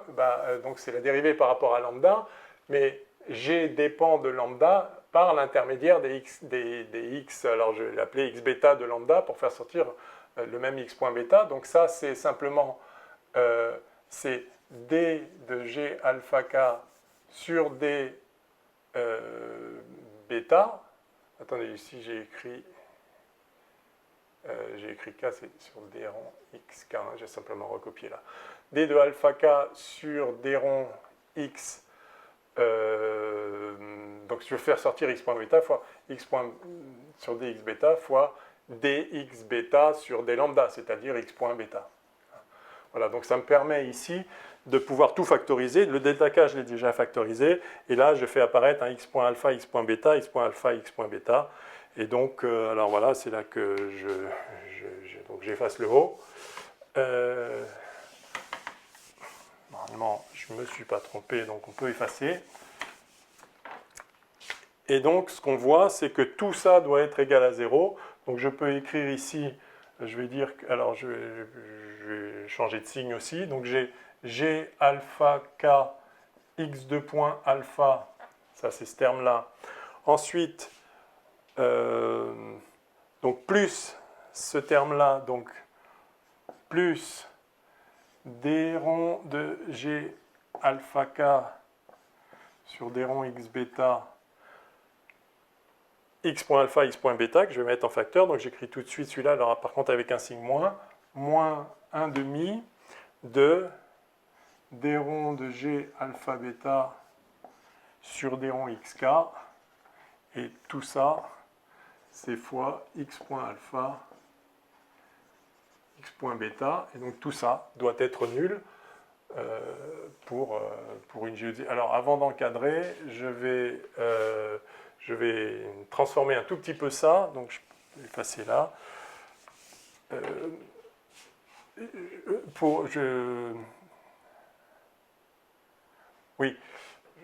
donc c'est la dérivée par rapport à lambda, mais G dépend de lambda par l'intermédiaire des x, alors je vais l'appeler x bêta de lambda pour faire sortir le même x point bêta. Donc ça, c'est simplement c'est d de G alpha k sur d bêta. Attendez, ici j'ai écrit k, c'est sur d rond xk, hein, j'ai simplement recopié là. D de alpha k sur d rond x. Donc je vais faire sortir x point bêta fois x point sur dx bêta fois dx bêta sur d lambda, c'est-à-dire x point bêta. Voilà, donc ça me permet ici de pouvoir tout factoriser. Le delta k, je l'ai déjà factorisé, et là je fais apparaître un x point alpha, x point bêta, x point alpha, x point bêta. Et donc, alors voilà, c'est là que donc j'efface le haut. Normalement, je ne me suis pas trompé, donc on peut effacer. Et donc, ce qu'on voit, c'est que tout ça doit être égal à 0. Donc, je peux écrire ici, je vais dire, alors je vais changer de signe aussi. Donc, j'ai G alpha K x2 point alpha, ça c'est ce terme-là. Ensuite, donc plus ce terme-là, donc plus d rond de G alpha K sur d rond x bêta x point alpha, x point bêta, que je vais mettre en facteur. Donc j'écris tout de suite celui-là, alors par contre avec un signe moins 1 demi de d rond de G alpha bêta sur d rond xk, et tout ça, c'est fois x point alpha, x point bêta, et donc tout ça doit être nul pour une géodésie. Alors avant d'encadrer, je vais transformer un tout petit peu ça, donc je vais effacer là. Oui,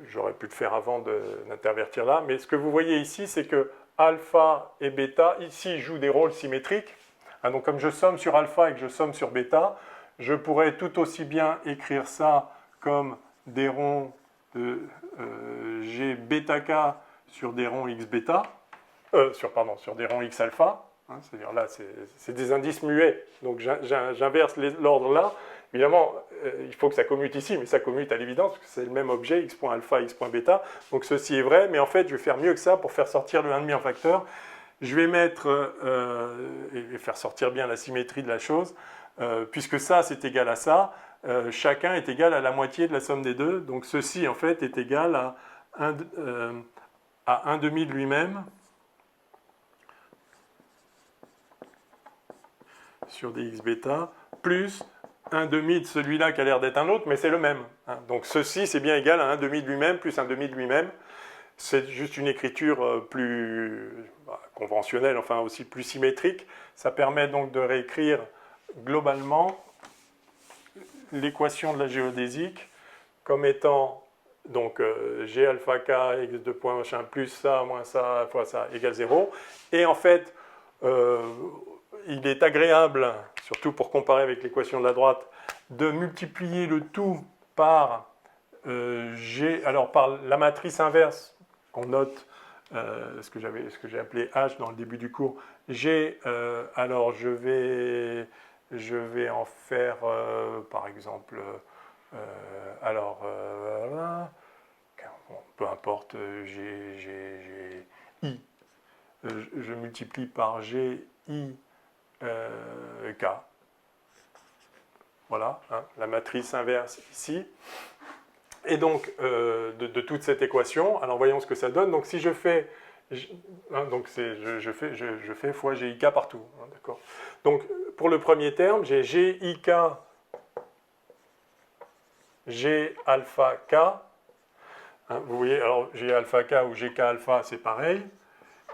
j'aurais pu le faire avant d'intervertir là, mais ce que vous voyez ici, c'est que alpha et bêta, ici, jouent des rôles symétriques. Hein, donc comme je somme sur alpha et que je somme sur bêta, je pourrais tout aussi bien écrire ça comme des ronds de G bêta K sur des ronds x bêta, sur des ronds x alpha. Hein, c'est-à-dire là, c'est des indices muets, donc j'inverse l'ordre là, Évidemment, il faut que ça commute ici, mais ça commute à l'évidence, parce que c'est le même objet, x.alpha, x.bêta. Donc ceci est vrai, mais en fait, je vais faire mieux que ça pour faire sortir le 1,5 en facteur. Je vais mettre, et faire sortir bien la symétrie de la chose, puisque ça, c'est égal à ça, chacun est égal à la moitié de la somme des deux. Donc ceci, en fait, est égal à 1 demi de lui-même sur dx bêta, plus 1 demi de celui-là qui a l'air d'être un autre, mais c'est le même. Hein. Donc ceci, c'est bien égal à 1 demi de lui-même plus 1 demi de lui-même. C'est juste une écriture plus conventionnelle, enfin aussi plus symétrique. Ça permet donc de réécrire globalement l'équation de la géodésique comme étant donc g alpha k x de point machin plus ça moins ça fois ça égale 0. Et en fait, il est agréable, surtout pour comparer avec l'équation de la droite, de multiplier le tout par g, alors par la matrice inverse qu'on note, ce que j'ai appelé H dans le début du cours. G, alors je vais en faire par exemple, peu importe, I. Je multiplie par G, I, K. Voilà, hein, la matrice inverse ici. Et donc, de toute cette équation, alors voyons ce que ça donne. Donc, si je fais, donc je fais fois GIK partout. Hein, d'accord. Donc, pour le premier terme, j'ai GIK, G alpha K. Hein, vous voyez, alors G alpha K ou GK alpha, c'est pareil.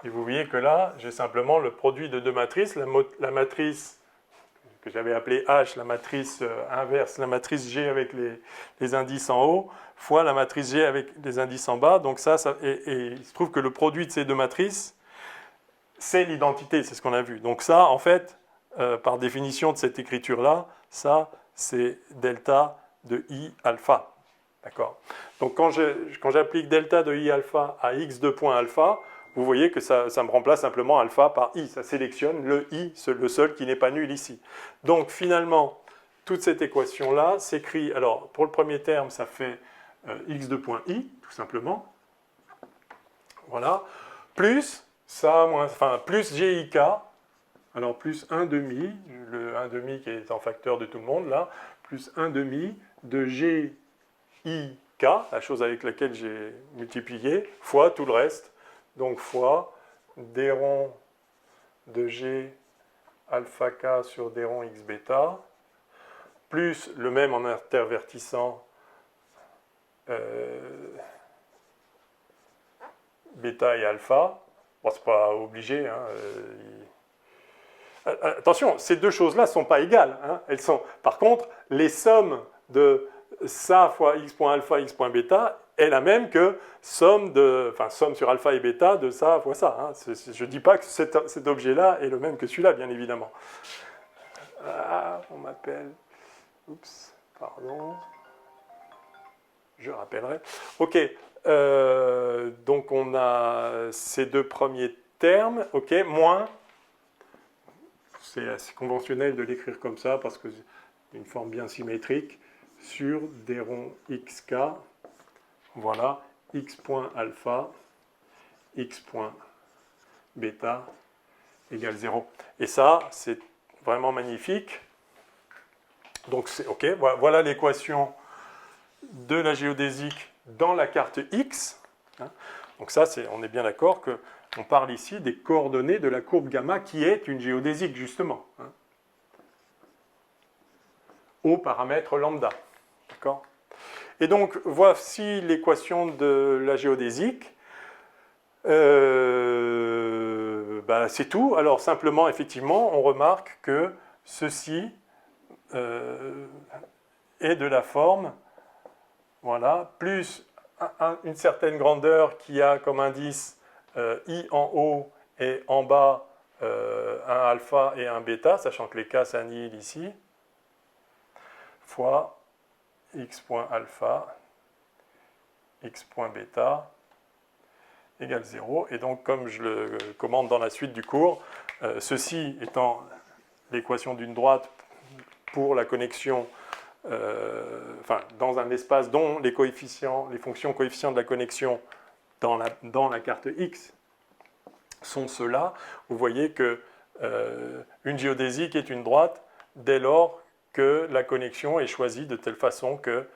Et vous voyez que là, j'ai simplement le produit de deux matrices. La matrice que j'avais appelée H, la matrice inverse, la matrice G avec les indices en haut, fois la matrice G avec les indices en bas. Donc et il se trouve que le produit de ces deux matrices, c'est l'identité, c'est ce qu'on a vu. Donc ça, en fait, par définition de cette écriture-là, ça, c'est delta de I alpha. D'accord ? Donc quand j'applique delta de I alpha à x de point alpha, vous voyez que ça me remplace simplement alpha par i. Ça sélectionne le i, le seul qui n'est pas nul ici. Donc finalement, toute cette équation-là s'écrit, alors pour le premier terme, ça fait x de point i, tout simplement. Voilà. Plus ça, plus gik, alors plus 1 demi, le 1 demi qui est en facteur de tout le monde, là, plus 1 demi de gik, la chose avec laquelle j'ai multiplié, fois tout le reste. Donc fois d rond de g alpha k sur d rond x bêta, plus le même en intervertissant bêta et alpha. Bon, c'est pas obligé. Hein, attention, ces deux choses-là ne sont pas égales. Hein, elles sont, par contre, les sommes de ça fois x.alpha, x.bêta est la même que somme sur alpha et bêta de ça fois ça. Hein. Je ne dis pas que cet objet-là est le même que celui-là, bien évidemment. Ah, on m'appelle. Oups, pardon. Je rappellerai. Ok, donc on a ces deux premiers termes, ok, moins. C'est assez conventionnel de l'écrire comme ça parce que c'est une forme bien symétrique. Sur des ronds xk, voilà, x.alpha, x.bêta égale 0. Et ça, c'est vraiment magnifique. Donc, OK, voilà l'équation de la géodésique dans la carte X. Donc ça, on est bien d'accord qu'on parle ici des coordonnées de la courbe gamma qui est une géodésique, justement, au paramètre lambda. D'accord ? Et donc, voici l'équation de la géodésique. C'est tout. Alors, simplement, effectivement, on remarque que ceci est de la forme, voilà, plus une certaine grandeur qui a comme indice I en haut et en bas un alpha et un bêta, sachant que les cas s'annihilent ici, fois x.alpha, x.bêta égale 0. Et donc, comme je le commande dans la suite du cours, ceci étant l'équation d'une droite pour la connexion dans un espace dont les fonctions coefficients de la connexion dans la carte X sont ceux-là, vous voyez que une géodésique est une droite dès lors que la connexion est choisie de telle façon que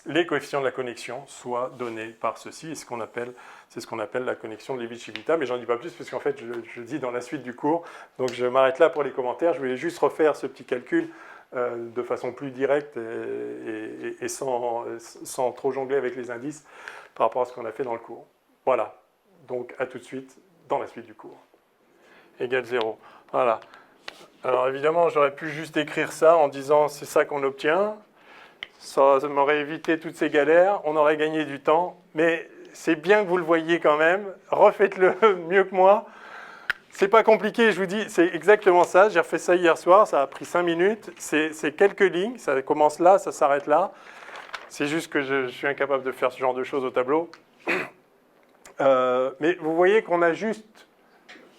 les coefficients de la connexion soient donnés par ceci, et c'est ce qu'on appelle la connexion de Levi-Civita, mais j'en dis pas plus parce qu'en fait je dis dans la suite du cours, donc je m'arrête là pour les commentaires. Je voulais juste refaire ce petit calcul de façon plus directe et sans trop jongler avec les indices par rapport à ce qu'on a fait dans le cours. Voilà, donc à tout de suite dans la suite du cours. Égale 0. Voilà. Alors évidemment, j'aurais pu juste écrire ça en disant c'est ça qu'on obtient. Ça m'aurait évité toutes ces galères, on aurait gagné du temps, mais c'est bien que vous le voyez quand même. Refaites-le mieux que moi. C'est pas compliqué, je vous dis, c'est exactement ça. J'ai refait ça hier soir, ça a pris 5 minutes. C'est quelques lignes, ça commence là, ça s'arrête là. C'est juste que je suis incapable de faire ce genre de choses au tableau. Mais vous voyez qu'on a juste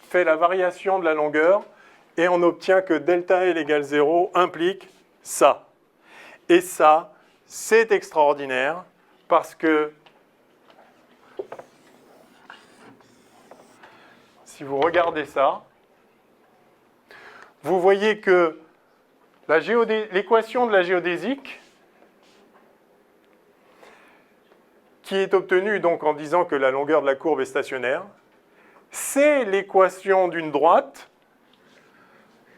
fait la variation de la longueur et on obtient que delta L égale 0 implique ça. Et ça, c'est extraordinaire parce que si vous regardez ça, vous voyez que l'équation de la géodésique, qui est obtenue donc en disant que la longueur de la courbe est stationnaire, c'est l'équation d'une droite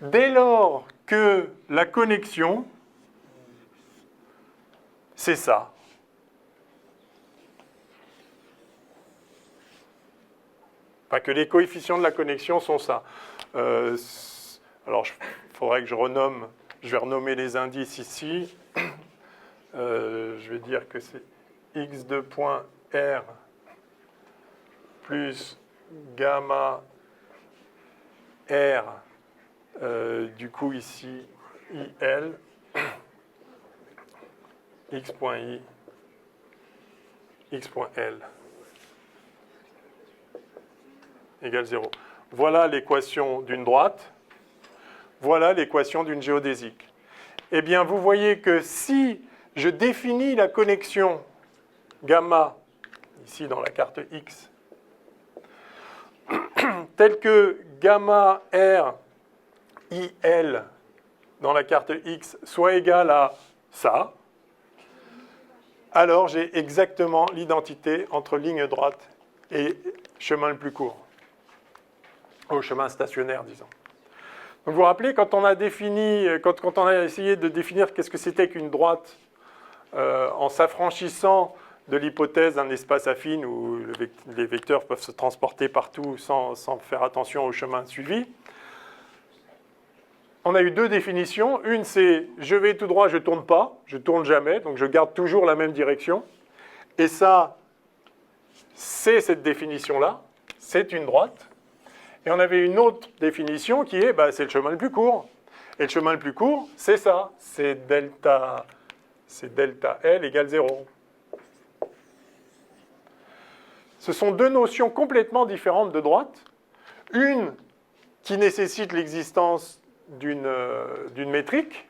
dès lors que la connexion, c'est ça. Enfin, que les coefficients de la connexion sont ça. Alors, il faudrait que je vais renommer les indices ici. Je vais dire que c'est x de point R plus gamma R, du coup ici IL, x.i, x.l égale 0. Voilà l'équation d'une droite, voilà l'équation d'une géodésique. Eh bien, vous voyez que si je définis la connexion gamma, ici dans la carte X, telle que gamma R IL dans la carte X soit égale à ça, alors j'ai exactement l'identité entre ligne droite et chemin le plus court, au chemin stationnaire, disons. Donc vous vous rappelez, quand on a essayé de définir qu'est-ce que c'était qu'une droite en s'affranchissant de l'hypothèse d'un espace affine où les vecteurs peuvent se transporter partout sans faire attention au chemin suivi, on a eu deux définitions. Une, c'est je vais tout droit, je ne tourne pas, je ne tourne jamais, donc je garde toujours la même direction. Et ça, c'est cette définition-là, c'est une droite. Et on avait une autre définition qui est, c'est le chemin le plus court. Et le chemin le plus court, c'est ça, c'est delta L égale 0. Ce sont deux notions complètement différentes de droite. Une qui nécessite l'existence d'une métrique,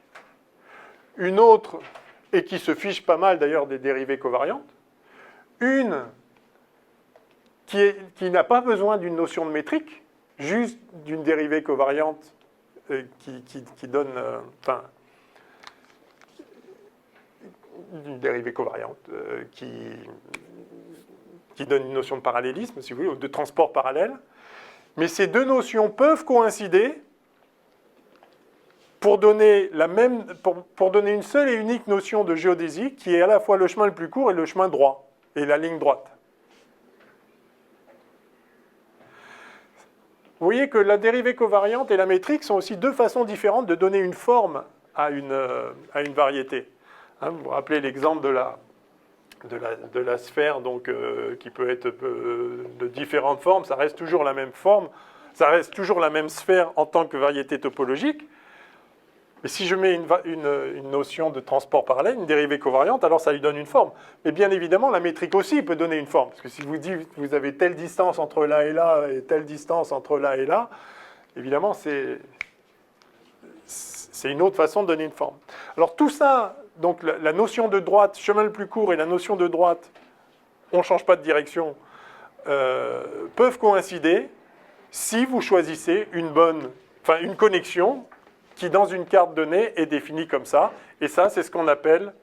une autre, et qui se fiche pas mal d'ailleurs des dérivées covariantes, une qui n'a pas besoin d'une notion de métrique, juste d'une dérivée covariante qui donne, une dérivée covariante qui donne une notion de parallélisme, si vous voulez, ou de transport parallèle. Mais ces deux notions peuvent coïncider pour donner une seule et unique notion de géodésie qui est à la fois le chemin le plus court et le chemin droit, et la ligne droite. Vous voyez que la dérivée covariante et la métrique sont aussi deux façons différentes de donner une forme à une variété. Vous vous rappelez l'exemple de la sphère, donc, qui peut être de différentes formes, ça reste toujours la même forme, ça reste toujours la même sphère en tant que variété topologique. Mais si je mets une notion de transport parallèle, une dérivée covariante, alors ça lui donne une forme. Mais bien évidemment, la métrique aussi peut donner une forme. Parce que si vous dites que vous avez telle distance entre là et là, et telle distance entre là et là, évidemment, c'est une autre façon de donner une forme. Alors tout ça, donc la notion de droite, chemin le plus court et la notion de droite, on ne change pas de direction, peuvent coïncider si vous choisissez une connexion qui, dans une carte donnée, est définie comme ça. Et ça, c'est ce qu'on appelle...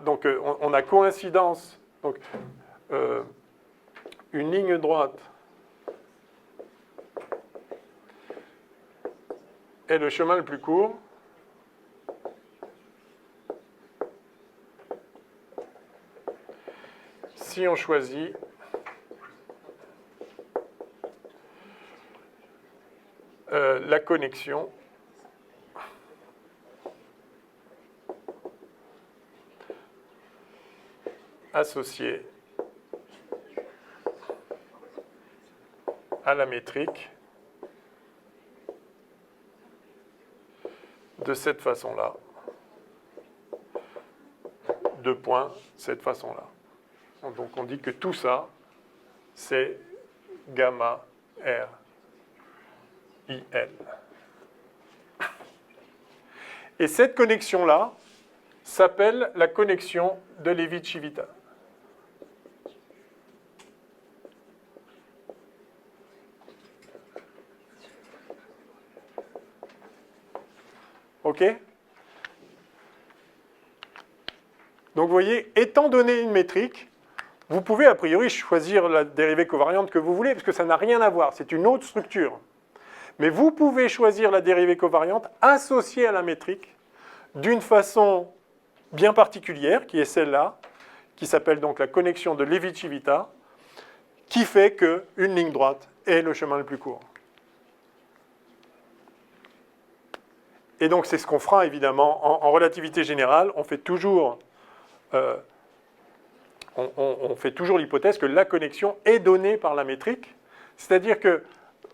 donc, on a coïncidence. Donc, une ligne droite est le chemin le plus court. Si on choisit la connexion associée à la métrique de cette façon-là, deux points, cette façon-là. Donc on dit que tout ça, c'est gamma R IL. Et cette connexion-là s'appelle la connexion de Levi-Civita. OK? Donc vous voyez, étant donné une métrique, vous pouvez a priori choisir la dérivée covariante que vous voulez, parce que ça n'a rien à voir, c'est une autre structure. Mais vous pouvez choisir la dérivée covariante associée à la métrique d'une façon bien particulière, qui est celle-là, qui s'appelle donc la connexion de Levi-Civita, qui fait qu'une ligne droite est le chemin le plus court. Et donc c'est ce qu'on fera évidemment en relativité générale, on fait toujours l'hypothèse que la connexion est donnée par la métrique, c'est-à-dire que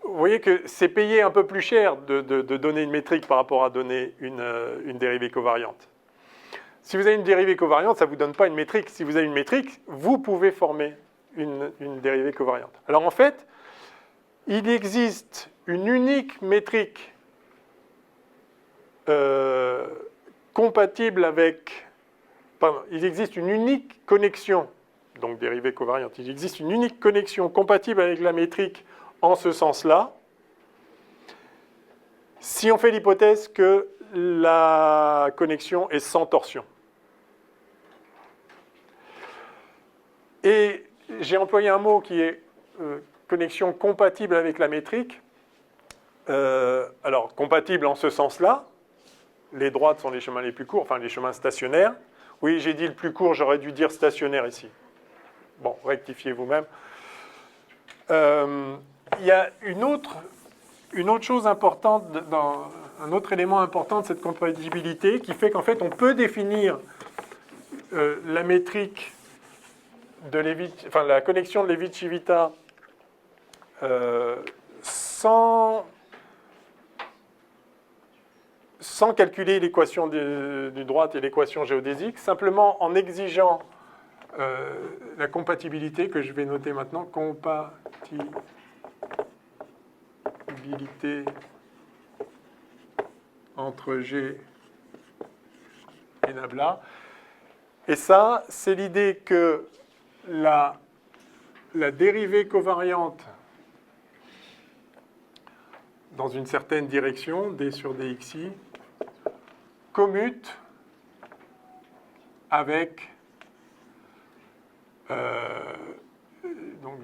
vous voyez que c'est payé un peu plus cher de donner une métrique par rapport à donner une dérivée covariante. Si vous avez une dérivée covariante, ça ne vous donne pas une métrique. Si vous avez une métrique, vous pouvez former une dérivée covariante. Alors en fait, il existe une unique métrique compatible avec... Pardon, il existe une unique connexion, donc dérivée covariante, il existe une unique connexion compatible avec la métrique en ce sens-là, si on fait l'hypothèse que la connexion est sans torsion. Et j'ai employé un mot qui est connexion compatible avec la métrique. Alors, compatible en ce sens-là, les droites sont les chemins les plus courts, enfin les chemins stationnaires. Oui, j'ai dit le plus court, j'aurais dû dire stationnaire ici. Bon, rectifiez vous-même. Il y a une autre chose importante, un autre élément important de cette compatibilité qui fait qu'en fait, on peut définir la métrique de la connexion de Levi-Civita sans calculer l'équation du droite et l'équation géodésique, simplement en exigeant la compatibilité que je vais noter maintenant, compatibilité entre G et nabla. Et ça, c'est l'idée que la dérivée covariante dans une certaine direction, d sur dxi, commute avec donc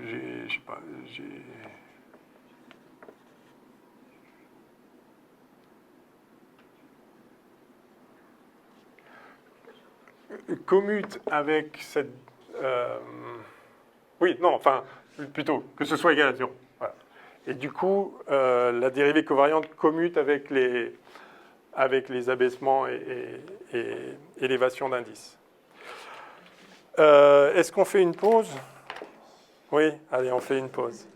commute avec cette oui, non, enfin plutôt que ce soit égal à 0. Voilà. Et du coup, la dérivée covariante commute avec les abaissements et élévations d'indices. Est-ce qu'on fait une pause? Oui, allez, on fait une pause.